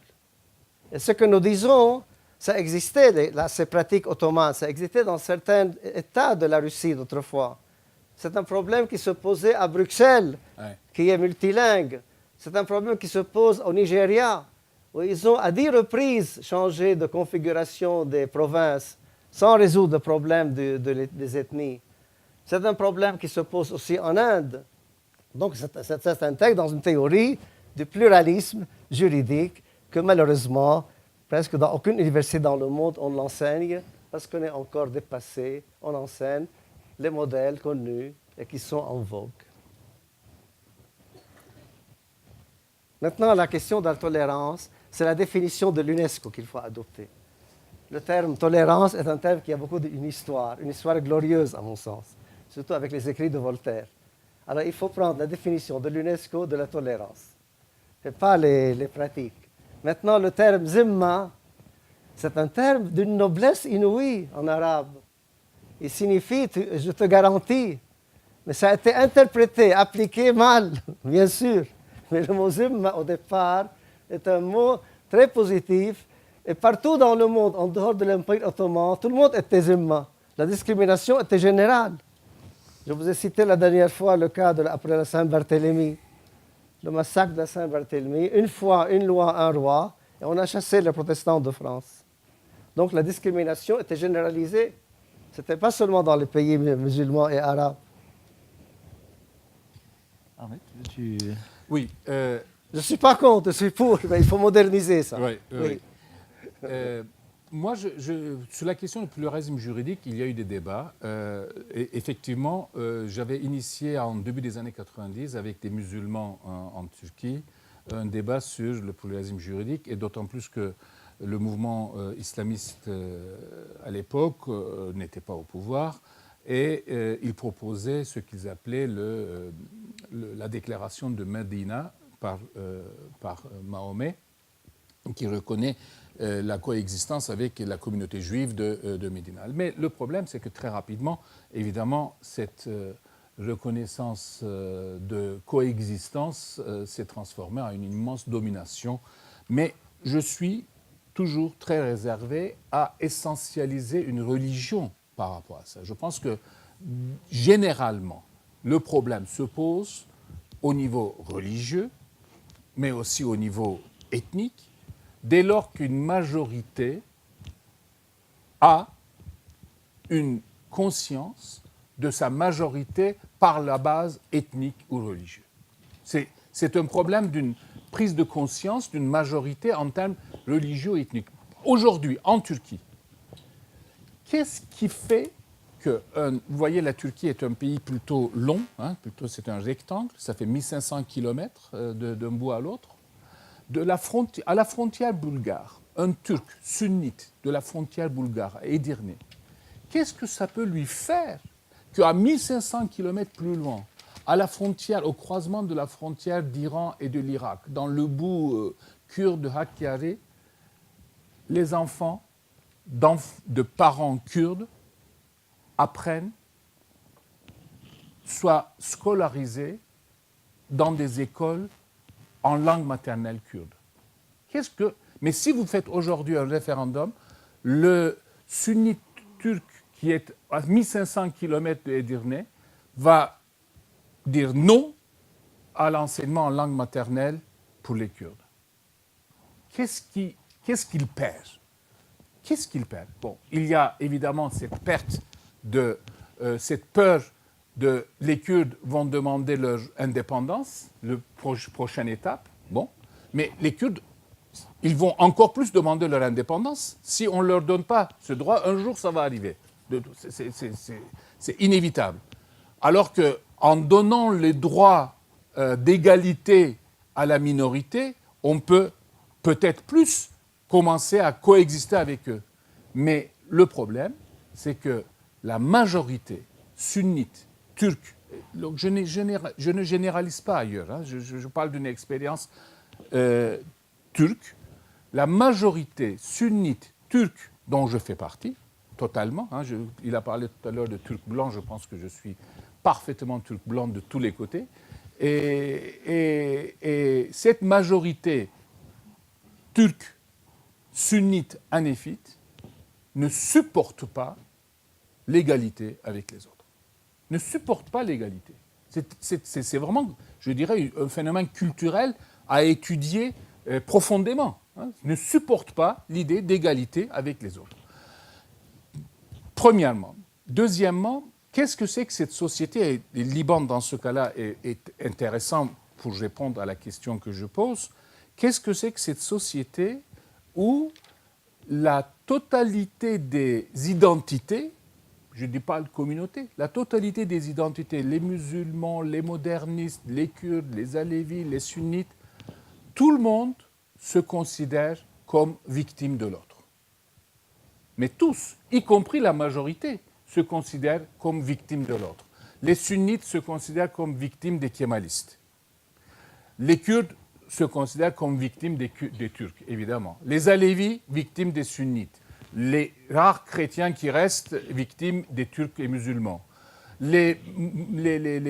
B: Et ce que nous disons, ça existait, ces pratiques ottomanes, ça existait dans certains États de la Russie d'autrefois. C'est un problème qui se posait à Bruxelles, qui est multilingue. C'est un problème qui se pose au Nigeria, où ils ont à 10 reprises changé de configuration des provinces sans résoudre le problème des ethnies. C'est un problème qui se pose aussi en Inde. Donc, ça s'intègre dans une théorie du pluralisme juridique que malheureusement, presque dans aucune université dans le monde, on l'enseigne parce qu'on est encore dépassé. On enseigne les modèles connus et qui sont en vogue. Maintenant, la question de la tolérance, c'est la définition de l'UNESCO qu'il faut adopter. Le terme tolérance est un terme qui a beaucoup une histoire glorieuse à mon sens, surtout avec les écrits de Voltaire. Alors il faut prendre la définition de l'UNESCO de la tolérance, et pas les pratiques. Maintenant, le terme zimma, c'est un terme d'une noblesse inouïe en arabe. Il signifie je te garantis, mais ça a été interprété, appliqué mal, bien sûr. Mais le mot zimma, au départ, est un mot très positif. Et partout dans le monde, en dehors de l'Empire ottoman, tout le monde était zimma. La discrimination était générale. Je vous ai cité la dernière fois le cas après la Saint-Barthélemy, le massacre de la Saint-Barthélemy. Une fois, une loi, un roi, et on a chassé les protestants de France. Donc la discrimination était généralisée. Ce n'était pas seulement dans les pays musulmans et arabes.
A: Ahmed, tu...
C: Oui.
B: Je ne suis pas contre, je suis pour, mais il faut moderniser ça.
C: Oui. Moi, sur la question du pluralisme juridique, il y a eu des débats. Et effectivement, j'avais initié en début des années 90 avec des musulmans en Turquie un débat sur le pluralisme juridique, et d'autant plus que le mouvement islamiste à l'époque n'était pas au pouvoir, et ils proposaient ce qu'ils appelaient la déclaration de Médina par Mahomet, qui reconnaît la coexistence avec la communauté juive de Médina. Mais le problème, c'est que très rapidement, évidemment, cette reconnaissance de coexistence s'est transformée en une immense domination. Mais je suis toujours très réservé à essentialiser une religion par rapport à ça. Je pense que, généralement, le problème se pose au niveau religieux, mais aussi au niveau ethnique, dès lors qu'une majorité a une conscience de sa majorité par la base ethnique ou religieuse. C'est un problème d'une prise de conscience d'une majorité en termes religieux et ethniques. Aujourd'hui, en Turquie, qu'est-ce qui fait que, vous voyez, la Turquie est un pays plutôt long, plutôt c'est un rectangle, ça fait 1500 km d'un bout à l'autre. À la frontière bulgare, un Turc sunnite de la frontière bulgare à Edirne, qu'est-ce que ça peut lui faire qu'à 1500 km plus loin, à la frontière, au croisement de la frontière d'Iran et de l'Irak, dans le bout kurde de Hakkari, les enfants de parents kurdes apprennent, soient scolarisés dans des écoles en langue maternelle kurde. Mais si vous faites aujourd'hui un référendum, le sunnite turc qui est à 1500 km de Edirne va dire non à l'enseignement en langue maternelle pour les Kurdes. Qu'est-ce qu'il perd? Qu'est-ce qu'il perd? Bon, il y a évidemment cette peur de les Kurdes vont demander leur indépendance, la prochaine étape. Bon, mais les Kurdes, ils vont encore plus demander leur indépendance. Si on ne leur donne pas ce droit, un jour ça va arriver. C'est inévitable. Alors qu'en donnant les droits d'égalité à la minorité, on peut peut-être plus commencer à coexister avec eux. Mais le problème, c'est que la majorité sunnite turque, donc je ne généralise pas ailleurs, je parle d'une expérience turque, la majorité sunnite turque dont je fais partie, totalement, il a parlé tout à l'heure de turc blanc, je pense que je suis parfaitement turc blanc de tous les côtés, et cette majorité turque sunnite hanéfite ne supporte pas l'égalité avec les autres. Ne supporte pas l'égalité. C'est vraiment, je dirais, un phénomène culturel à étudier profondément. Ne supporte pas l'idée d'égalité avec les autres. Premièrement. Deuxièmement, qu'est-ce que c'est que cette société? Et le Liban, dans ce cas-là, est intéressant pour répondre à la question que je pose. Qu'est-ce que c'est que cette société où la totalité des identités, je ne dis pas la communauté, la totalité des identités, les musulmans, les modernistes, les Kurdes, les Alévis, les sunnites, tout le monde se considère comme victime de l'autre. Mais tous, y compris la majorité, se considèrent comme victimes de l'autre. Les sunnites se considèrent comme victimes des kémalistes. Les Kurdes se considèrent comme victimes des Turcs, évidemment. Les Alévis, victimes des sunnites. Les rares chrétiens qui restent, victimes des Turcs et musulmans. Les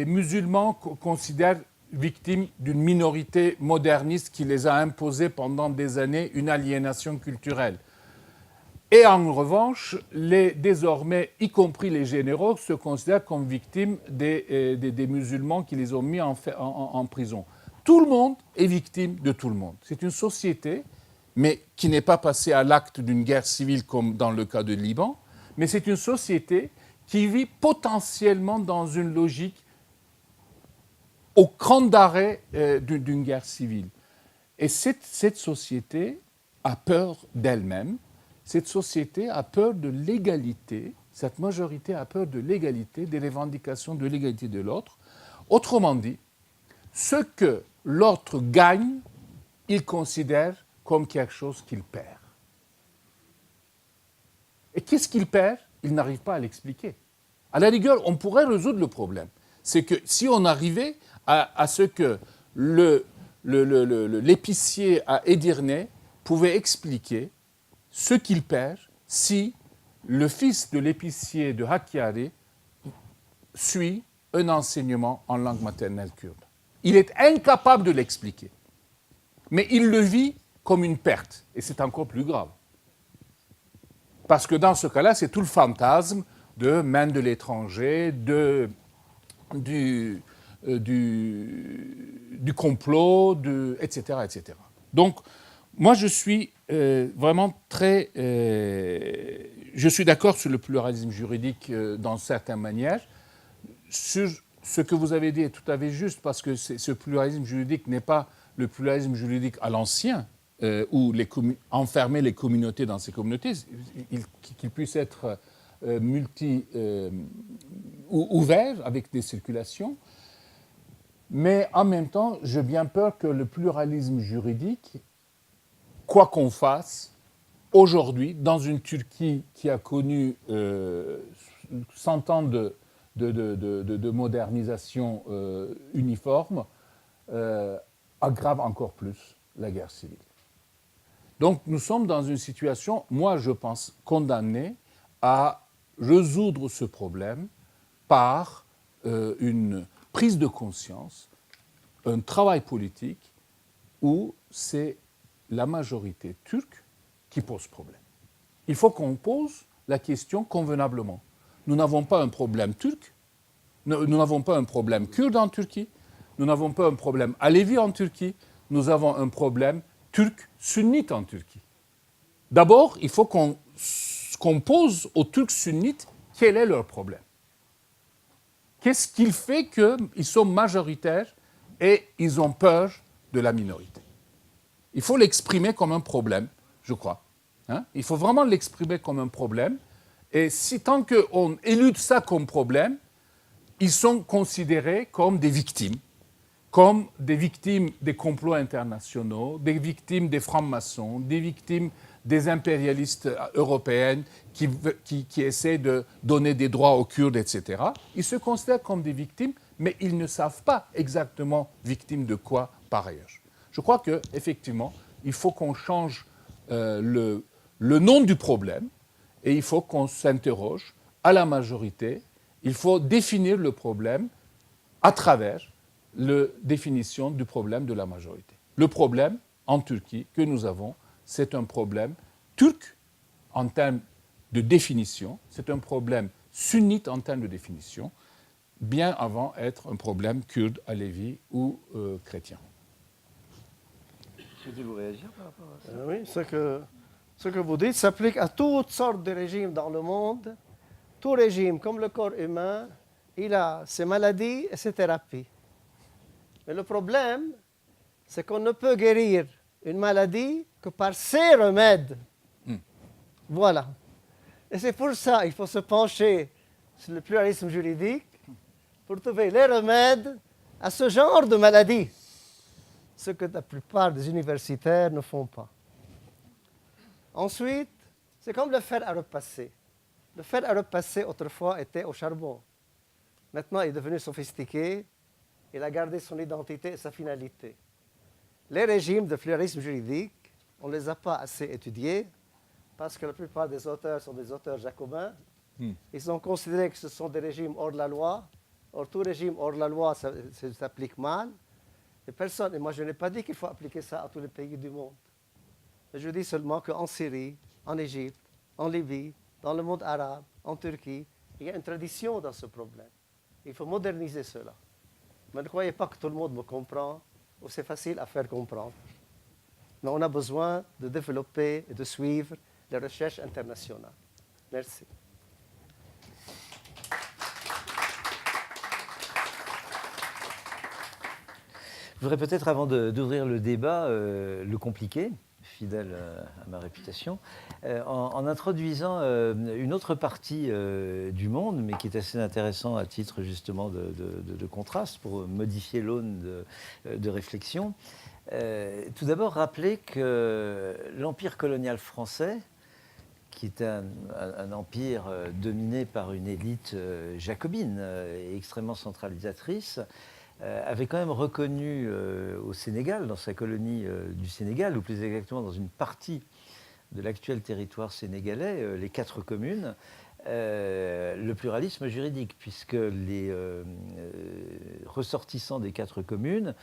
C: musulmans considèrent victimes d'une minorité moderniste qui les a imposés pendant des années une aliénation culturelle. Et en revanche, désormais, y compris les généraux, se considèrent comme victimes des musulmans qui les ont mis en prison. Tout le monde est victime de tout le monde. C'est une société, mais qui n'est pas passée à l'acte d'une guerre civile comme dans le cas de Liban, mais c'est une société qui vit potentiellement dans une logique au cran d'arrêt d'une guerre civile. Et cette société a peur d'elle-même, cette société a peur de l'égalité, cette majorité a peur de l'égalité, des revendications de l'égalité de l'autre. Autrement dit, ce que l'autre gagne, il considère comme quelque chose qu'il perd. Et qu'est-ce qu'il perd? Il n'arrive pas à l'expliquer. À la rigueur, on pourrait résoudre le problème. C'est que si on arrivait à ce que l'épicier à Edirne pouvait expliquer ce qu'il perd si le fils de l'épicier de Hakkari suit un enseignement en langue maternelle kurde. Il est incapable de l'expliquer. Mais il le vit comme une perte. Et c'est encore plus grave. Parce que dans ce cas-là, c'est tout le fantasme de main de l'étranger, du complot, etc., etc. Donc, moi, je suis vraiment très... je suis d'accord sur le pluralisme juridique dans certaines manières. Sur ce que vous avez dit est tout à fait juste, parce que ce pluralisme juridique n'est pas le pluralisme juridique à l'ancien, où enfermer les communautés dans ces communautés, qu'il puisse être ouvert avec des circulations. Mais en même temps, j'ai bien peur que le pluralisme juridique, quoi qu'on fasse, aujourd'hui, dans une Turquie qui a connu 100 ans de modernisation uniforme, aggrave encore plus la guerre civile. Donc nous sommes dans une situation, moi je pense, condamnée à résoudre ce problème par une prise de conscience, un travail politique où c'est la majorité turque qui pose problème. Il faut qu'on pose la question convenablement. Nous n'avons pas un problème turc, nous n'avons pas un problème kurde en Turquie, nous n'avons pas un problème alévi en Turquie, nous avons un problème turc sunnite en Turquie. D'abord, il faut qu'on pose aux Turcs sunnites quel est leur problème. Qu'est-ce qui fait qu'ils sont majoritaires et ils ont peur de la minorité? Il faut l'exprimer comme un problème, je crois. Il faut vraiment l'exprimer comme un problème. Et si tant qu'on élude ça comme problème, ils sont considérés comme des victimes des complots internationaux, des victimes des francs-maçons, des victimes des impérialistes européennes qui essaient de donner des droits aux Kurdes, etc. Ils se considèrent comme des victimes, mais ils ne savent pas exactement victimes de quoi par ailleurs. Je crois qu'effectivement, il faut qu'on change le nom du problème et il faut qu'on s'interroge à la majorité. Il faut définir le problème à travers la définition du problème de la majorité. Le problème en Turquie que nous avons, c'est un problème turc en termes de définition, c'est un problème sunnite en termes de définition, bien avant d'être un problème kurde, alévi ou chrétien.
A: Souhaitez-vous réagir par rapport à ça?
B: Oui, ce que vous dites s'applique à toutes sortes de régimes dans le monde. Tout régime, comme le corps humain, il a ses maladies et ses thérapies. Mais le problème, c'est qu'on ne peut guérir une maladie que par ses remèdes. Voilà. Et c'est pour ça qu'il faut se pencher sur le pluralisme juridique pour trouver les remèdes à ce genre de maladie, ce que la plupart des universitaires ne font pas. Ensuite, c'est comme le fer à repasser. Le fer à repasser, autrefois, était au charbon. Maintenant, il est devenu sophistiqué. Il a gardé son identité et sa finalité. Les régimes de pluralisme juridique, on ne les a pas assez étudiés parce que la plupart des auteurs sont des auteurs jacobins. Ils ont considéré que ce sont des régimes hors de la loi. Or, tout régime hors de la loi, ça s'applique mal. Et moi, je n'ai pas dit qu'il faut appliquer ça à tous les pays du monde. Je dis seulement qu'en Syrie, en Égypte, en Libye, dans le monde arabe, en Turquie, il y a une tradition dans ce problème. Il faut moderniser cela. Mais ne croyez pas que tout le monde me comprend ou c'est facile à faire comprendre. Mais on a besoin de développer et de suivre les recherches internationales. Merci.
A: Je voudrais peut-être, avant d'ouvrir le débat, le compliquer, fidèle à ma réputation, en introduisant une autre partie du monde, mais qui est assez intéressant à titre justement de contraste, pour modifier l'aune de réflexion. Tout d'abord, rappeler que l'empire colonial français, qui était un empire dominé par une élite jacobine et extrêmement centralisatrice, avait quand même reconnu au Sénégal, dans sa colonie du Sénégal, ou plus exactement dans une partie de l'actuel territoire sénégalais, les 4 communes, le pluralisme juridique, puisque les ressortissants des 4 communes,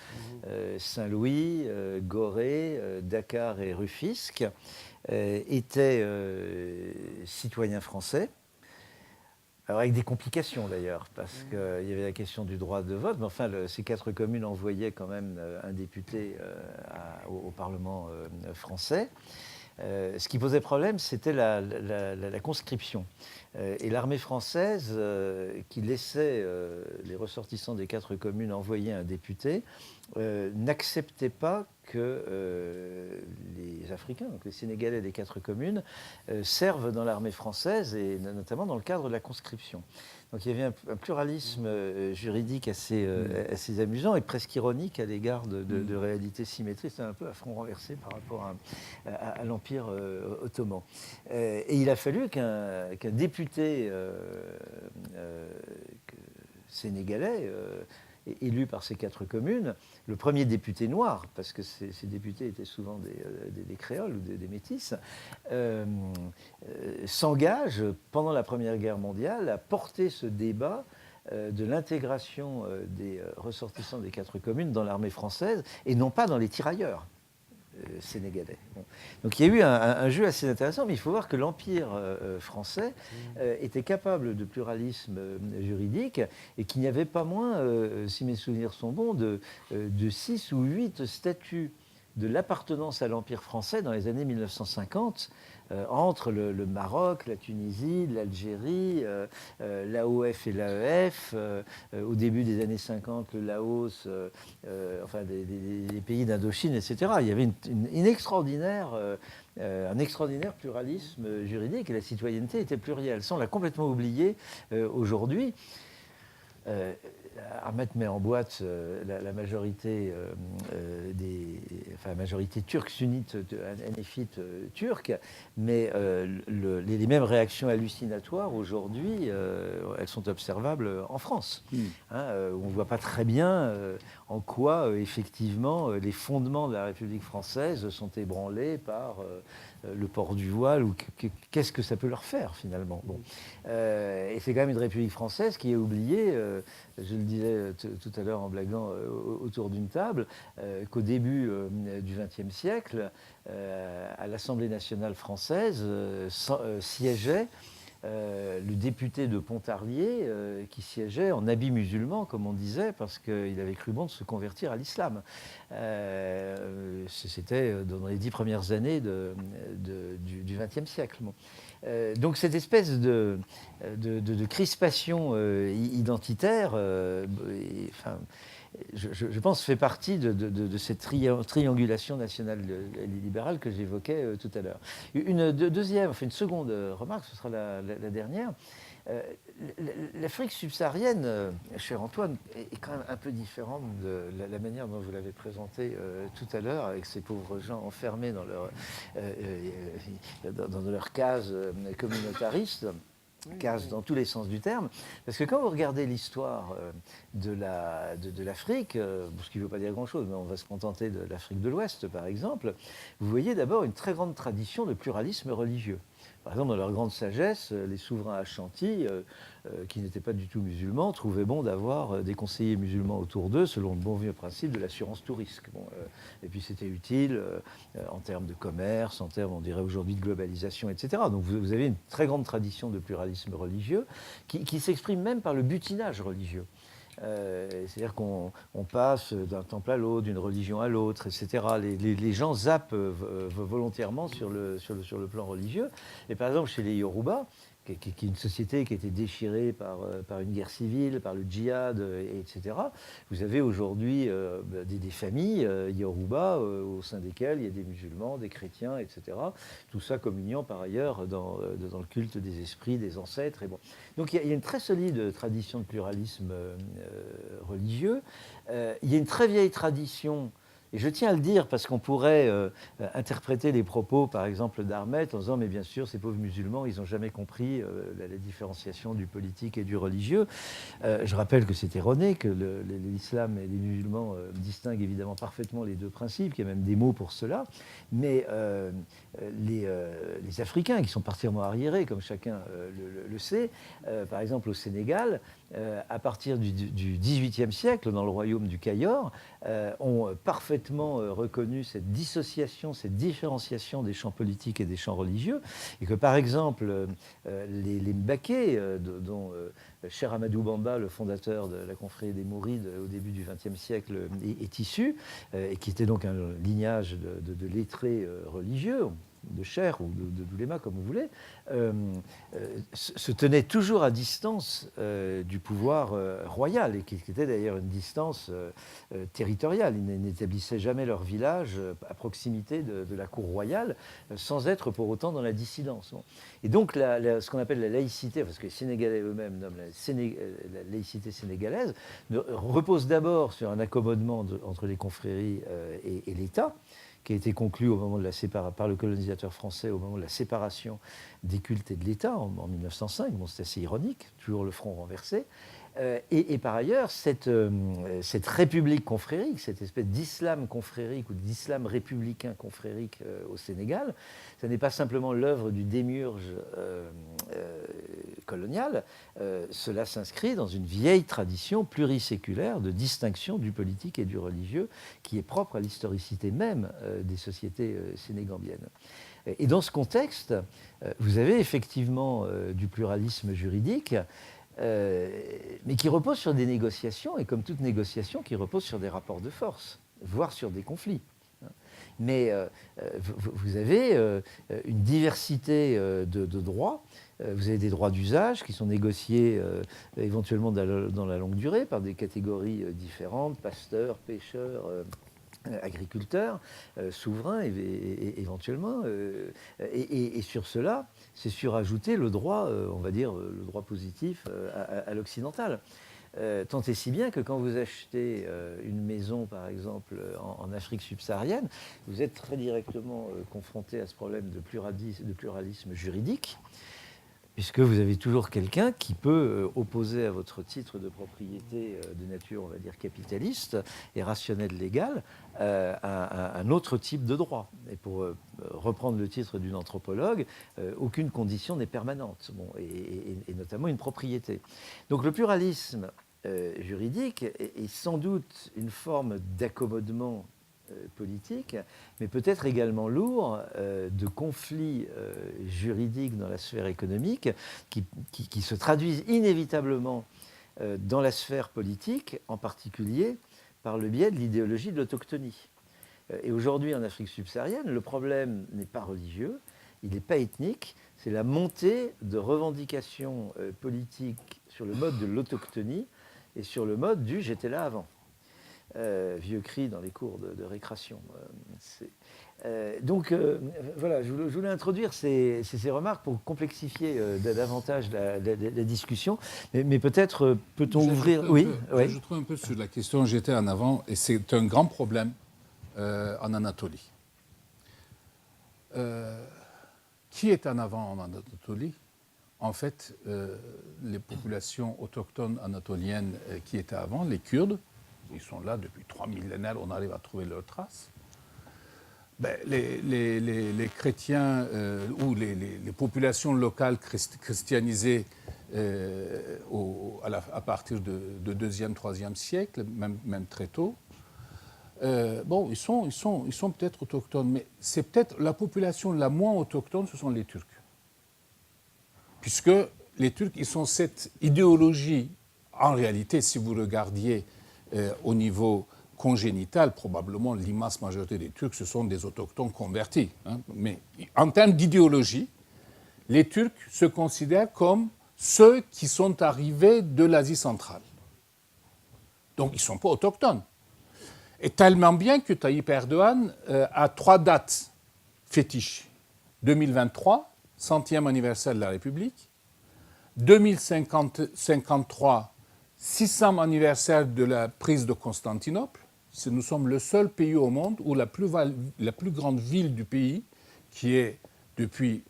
A: Saint-Louis, Gorée, Dakar et Rufisque, étaient citoyens français. Alors avec des complications d'ailleurs, parce qu'il y avait la question du droit de vote, mais enfin ces 4 communes envoyaient quand même un député au Parlement français. Ce qui posait problème, c'était la conscription. Et l'armée française, qui laissait les ressortissants des 4 communes envoyer un député, n'acceptait pas que les Africains, donc les Sénégalais des 4 communes, servent dans l'armée française, et notamment dans le cadre de la conscription. Donc il y avait un pluralisme juridique assez amusant et presque ironique à l'égard de réalités symétriques. C'est un peu à front renversé par rapport à l'Empire ottoman. Et il a fallu qu'un député sénégalais, élu par ces 4 communes, le premier député noir, parce que ces députés étaient souvent des créoles ou des métis, s'engage pendant la Première Guerre mondiale à porter ce débat de l'intégration des ressortissants des 4 communes dans l'armée française et non pas dans les tirailleurs sénégalais. Bon. Donc il y a eu un jeu assez intéressant, mais il faut voir que l'Empire français était capable de pluralisme juridique et qu'il n'y avait pas moins, si mes souvenirs sont bons, de 6 ou 8 statuts de l'appartenance à l'Empire français dans les années 1950, entre le Maroc, la Tunisie, l'Algérie, l'AOF et l'AEF, au début des années 50, le Laos, enfin des pays d'Indochine, etc. Il y avait un extraordinaire pluralisme juridique et la citoyenneté était plurielle. Ça, on l'a complètement oublié aujourd'hui. Ahmet met en boîte la majorité la majorité turque sunnite, hanéfite turque, mais les mêmes réactions hallucinatoires aujourd'hui, elles sont observables en France. On ne voit pas très bien en quoi effectivement les fondements de la République française sont ébranlés par le port du voile, ou qu'est-ce que ça peut leur faire finalement. Bon. Et c'est quand même une République française qui est oubliée, je le disais tout à l'heure en blaguant autour d'une table, qu'au début du XXe siècle, à l'Assemblée nationale française siégeait le député de Pontarlier qui siégeait en habit musulman, comme on disait, parce qu'il avait cru bon de se convertir à l'islam. C'était dans les 10 premières années du XXe siècle. Bon. Donc cette espèce de crispation identitaire, je pense, fait partie de cette triangulation nationale et libérale que j'évoquais tout à l'heure. Une seconde remarque, ce sera la dernière. L'Afrique subsaharienne, cher Antoine, est quand même un peu différente de la manière dont vous l'avez présenté tout à l'heure, avec ces pauvres gens enfermés dans leur case communautariste, case dans tous les sens du terme. Parce que quand vous regardez l'histoire de l'Afrique, ce qui ne veut pas dire grand-chose, mais on va se contenter de l'Afrique de l'Ouest, par exemple, vous voyez d'abord une très grande tradition de pluralisme religieux. Par exemple, dans leur grande sagesse, les souverains Ashanti, qui n'étaient pas du tout musulmans, trouvaient bon d'avoir des conseillers musulmans autour d'eux, selon le bon vieux principe de l'assurance tout risque. Bon, et puis c'était utile en termes de commerce, en termes, on dirait aujourd'hui, de globalisation, etc. Donc vous avez une très grande tradition de pluralisme religieux qui s'exprime même par le butinage religieux. C'est-à-dire qu'on passe d'un temple à l'autre, d'une religion à l'autre, etc. Les gens zappent volontairement sur le plan religieux. Et par exemple, chez les Yoruba, qui est une société qui a été déchirée par une guerre civile, par le djihad, etc. Vous avez aujourd'hui des familles Yoruba au sein desquelles il y a des musulmans, des chrétiens, etc. Tout ça communiant par ailleurs dans le culte des esprits, des ancêtres. Et bon. Donc il y a une très solide tradition de pluralisme religieux. Il y a une très vieille tradition. Et je tiens à le dire parce qu'on pourrait interpréter les propos, par exemple, d'Ahmed en disant « mais bien sûr, ces pauvres musulmans, ils n'ont jamais compris la différenciation du politique et du religieux ». Je rappelle que c'est erroné, que l'islam et les musulmans distinguent évidemment parfaitement les deux principes, qu'il y a même des mots pour cela, mais les Africains, qui sont particulièrement arriérés, comme chacun le sait, par exemple au Sénégal, à partir du XVIIIe siècle, dans le royaume du Cayor, ont parfaitement reconnu cette dissociation, cette différenciation des champs politiques et des champs religieux, et que par exemple les Mbaké, dont Cheikh Amadou Bamba, le fondateur de la confrérie des Mourides au début du XXe siècle, est issu, et qui était donc un lignage de lettrés religieux, de chair ou d'ouléma, comme vous voulez, se tenait toujours à distance du pouvoir royal, et qui était d'ailleurs une distance territoriale. Ils n'établissaient jamais leur village à proximité de la cour royale, sans être pour autant dans la dissidence. Bon. Et donc, ce qu'on appelle la laïcité, parce que les Sénégalais eux-mêmes nomment la laïcité sénégalaise, repose d'abord sur un accommodement entre les confréries et l'État, qui a été conclu au moment par le colonisateur français au moment de la séparation des cultes et de l'État en 1905. Bon, c'est assez ironique, toujours le front renversé. Et par ailleurs, cette république confrérique, cette espèce d'islam confrérique ou d'islam républicain confrérique au Sénégal, ce n'est pas simplement l'œuvre du démiurge colonial, cela s'inscrit dans une vieille tradition pluriséculaire de distinction du politique et du religieux qui est propre à l'historicité même des sociétés sénégambiennes. Et dans ce contexte, vous avez effectivement du pluralisme juridique, mais qui repose sur des négociations, et comme toute négociation, qui repose sur des rapports de force, voire sur des conflits. Mais vous avez une diversité de droits. Vous avez des droits d'usage qui sont négociés éventuellement dans la longue durée par des catégories différentes, pasteurs, pêcheurs, agriculteurs, souverains éventuellement. Et sur cela, c'est surajouté le droit, on va dire, le droit positif à l'occidental. Tant et si bien que quand vous achetez une maison, par exemple, en Afrique subsaharienne, vous êtes très directement confronté à ce problème de pluralisme juridique, puisque vous avez toujours quelqu'un qui peut opposer à votre titre de propriété de nature, on va dire, capitaliste et rationnelle légale, un autre type de droit. Et pour reprendre le titre d'une anthropologue, aucune condition n'est permanente, bon, et notamment une propriété. Donc le pluralisme juridique est sans doute une forme d'accommodement politique, mais peut-être également lourd de conflits juridiques dans la sphère économique qui se traduisent inévitablement dans la sphère politique, en particulier par le biais de l'idéologie de l'autochtonie. Et aujourd'hui, en Afrique subsaharienne, le problème n'est pas religieux, il n'est pas ethnique, c'est la montée de revendications politiques sur le mode de l'autochtonie et sur le mode du « j'étais là avant ». vieux cri dans les cours de récréation. Voilà, je voulais introduire ces remarques pour complexifier davantage la discussion, mais peut-être peut-on ouvrir... Oui,
C: j'ajouterai un peu sur la question que j'étais en avant, et c'est un grand problème en Anatolie. Qui est en avant en Anatolie? En fait, les populations autochtones anatoliennes qui étaient avant, les Kurdes, ils sont là depuis 3 millénaires, on arrive à trouver leurs traces. Ben, les chrétiens ou les populations locales christianisées à partir de 2e, 3e siècle, même très tôt, bon, ils sont peut-être autochtones, mais c'est peut-être la population la moins autochtone, ce sont les Turcs. Puisque les Turcs, ils ont cette idéologie, en réalité, si vous regardiez au niveau congénital, probablement l'immense majorité des Turcs, ce sont des autochtones convertis. Hein. Mais en termes d'idéologie, les Turcs se considèrent comme ceux qui sont arrivés de l'Asie centrale. Donc ils ne sont pas autochtones. Et tellement bien que Tayyip Erdogan a 3 dates fétiches. 2023, 100e anniversaire de la République. 2053, 600e anniversaire de la prise de Constantinople. Nous sommes le seul pays au monde où la plus grande ville du pays, qui est depuis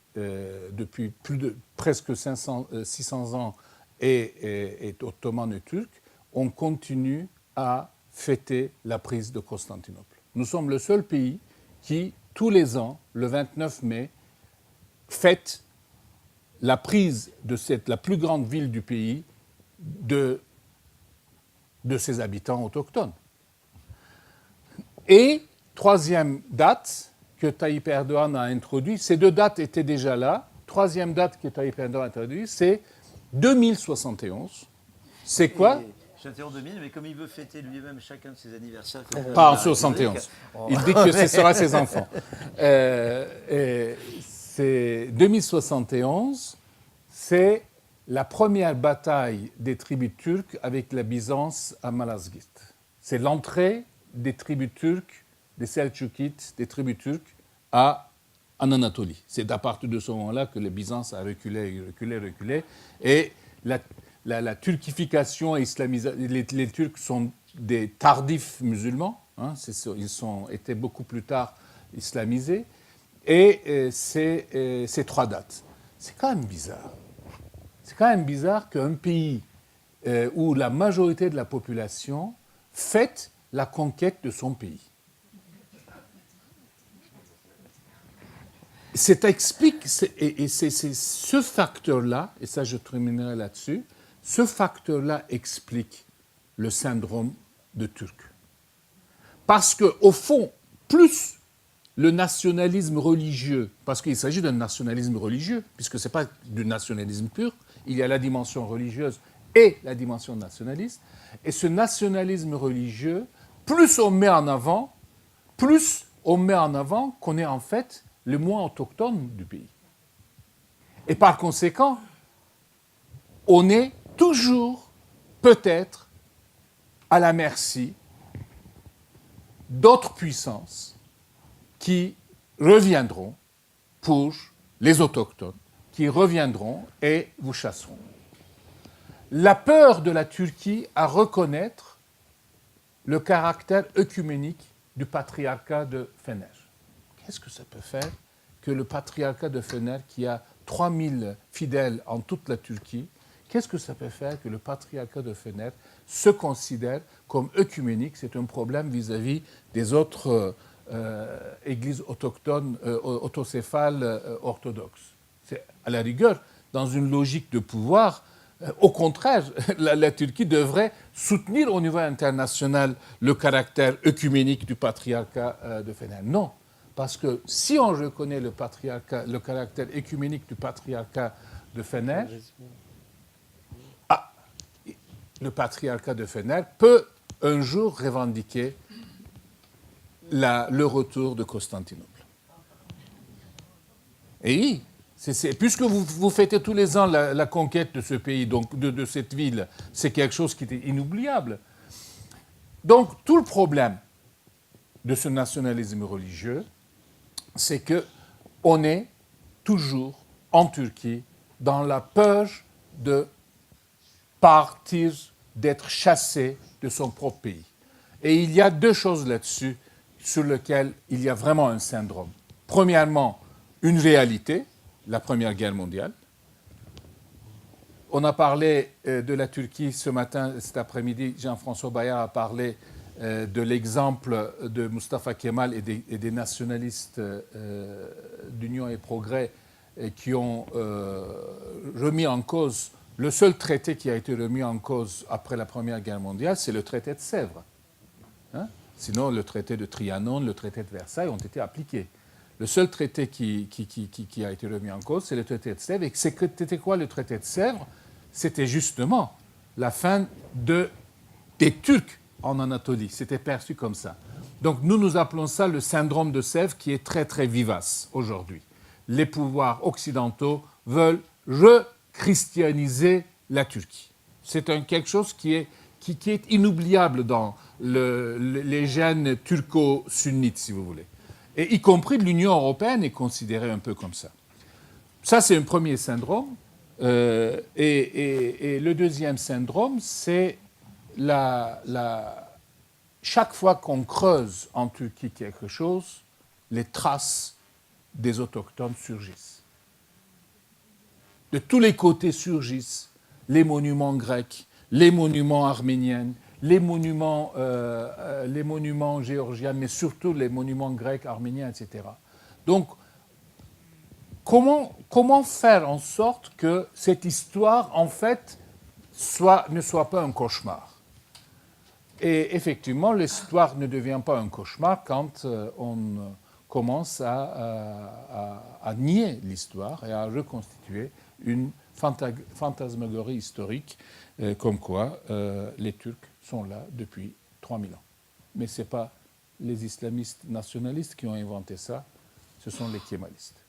C: presque 600 ans est ottomane et turque, on continue à fêter la prise de Constantinople. Nous sommes le seul pays qui, tous les ans, le 29 mai, fête la prise de la plus grande ville du pays de ses habitants autochtones. Et 3e date que Tayyip Erdogan a introduite, ces 2 dates étaient déjà là. 3e date que Tayyip Erdogan a introduite, c'est 2071. C'est quoi?
A: J'interromps 2000, mais comme il veut fêter lui-même chacun de ses anniversaires...
C: Pas en 71. Il dit que ce sera ses enfants. C'est 2071, c'est la première bataille des tribus turques avec la Byzance à Malazgirt. C'est l'entrée des tribus turques, des Selçukides, des tribus turques en Anatolie. C'est à partir de ce moment-là que la Byzance a reculé. Et la turquification et l'islamisation, les Turcs sont des tardifs musulmans, hein, étaient beaucoup plus tard islamisés, et c'est ces 3 dates. C'est quand même bizarre. C'est quand même bizarre qu'un pays où la majorité de la population fête la conquête de son pays. C'est ce facteur-là, et ça je terminerai là-dessus, ce facteur-là explique le syndrome de Turc. Parce qu'au fond, plus le nationalisme religieux, parce qu'il s'agit d'un nationalisme religieux, puisque ce n'est pas du nationalisme pur, il y a la dimension religieuse et la dimension nationaliste, et ce nationalisme religieux, plus on met en avant qu'on est en fait le moins autochtone du pays. Et par conséquent, on est toujours, peut-être, à la merci d'autres puissances qui reviendront pour les autochtones, qui reviendront et vous chasseront. La peur de la Turquie à reconnaître le caractère œcuménique du patriarcat de Fener. Qu'est-ce que ça peut faire que le patriarcat de Fener, qui a 3000 fidèles en toute la Turquie, qu'est-ce que ça peut faire que le patriarcat de Fener se considère comme œcuménique? C'est un problème vis-à-vis des autres églises autochtones, autocéphales, orthodoxes. C'est à la rigueur, dans une logique de pouvoir, au contraire, la Turquie devrait soutenir au niveau international le caractère œcuménique du patriarcat de Fener. Non, parce que si on reconnaît le caractère œcuménique du patriarcat de Fener, le patriarcat de Fener peut un jour revendiquer le retour de Constantinople. Et oui, puisque vous fêtez tous les ans la conquête de ce pays, donc de cette ville, c'est quelque chose qui était inoubliable. Donc, tout le problème de ce nationalisme religieux, c'est qu'on est toujours en Turquie dans la peur de partir, d'être chassé de son propre pays. Et il y a deux choses là-dessus sur lesquelles il y a vraiment un syndrome. Premièrement, une réalité, la Première Guerre mondiale. On a parlé de la Turquie ce matin, cet après-midi. Jean-François Bayard a parlé de l'exemple de Mustafa Kemal et des nationalistes d'Union et Progrès qui ont remis en cause, le seul traité qui a été remis en cause après la Première Guerre mondiale, c'est le traité de Sèvres. Hein? Sinon, le traité de Trianon, le traité de Versailles ont été appliqués. Le seul traité qui a été remis en cause, c'est le traité de Sèvres. Et c'était quoi le traité de Sèvres? C'était justement la fin des Turcs en Anatolie. C'était perçu comme ça. Donc nous appelons ça le syndrome de Sèvres qui est très très vivace aujourd'hui. Les pouvoirs occidentaux veulent rechristianiser la Turquie. C'est quelque chose qui est inoubliable dans les gènes turco-sunnites, si vous voulez. Et y compris l'Union européenne est considérée un peu comme ça. Ça, c'est un premier syndrome. Et le deuxième syndrome, c'est chaque fois qu'on creuse en Turquie quelque chose, les traces des autochtones surgissent. De tous les côtés surgissent les monuments grecs, les monuments arméniens, les monuments géorgiens, mais surtout les monuments grecs, arméniens, etc. Donc, comment faire en sorte que cette histoire, en fait, ne soit pas un cauchemar? Et effectivement, l'histoire ne devient pas un cauchemar quand on commence à nier l'histoire et à reconstituer une fantasmagorie historique comme quoi les Turcs sont là depuis 3000 ans. Mais ce n'est pas les islamistes nationalistes qui ont inventé ça, ce sont les kémalistes.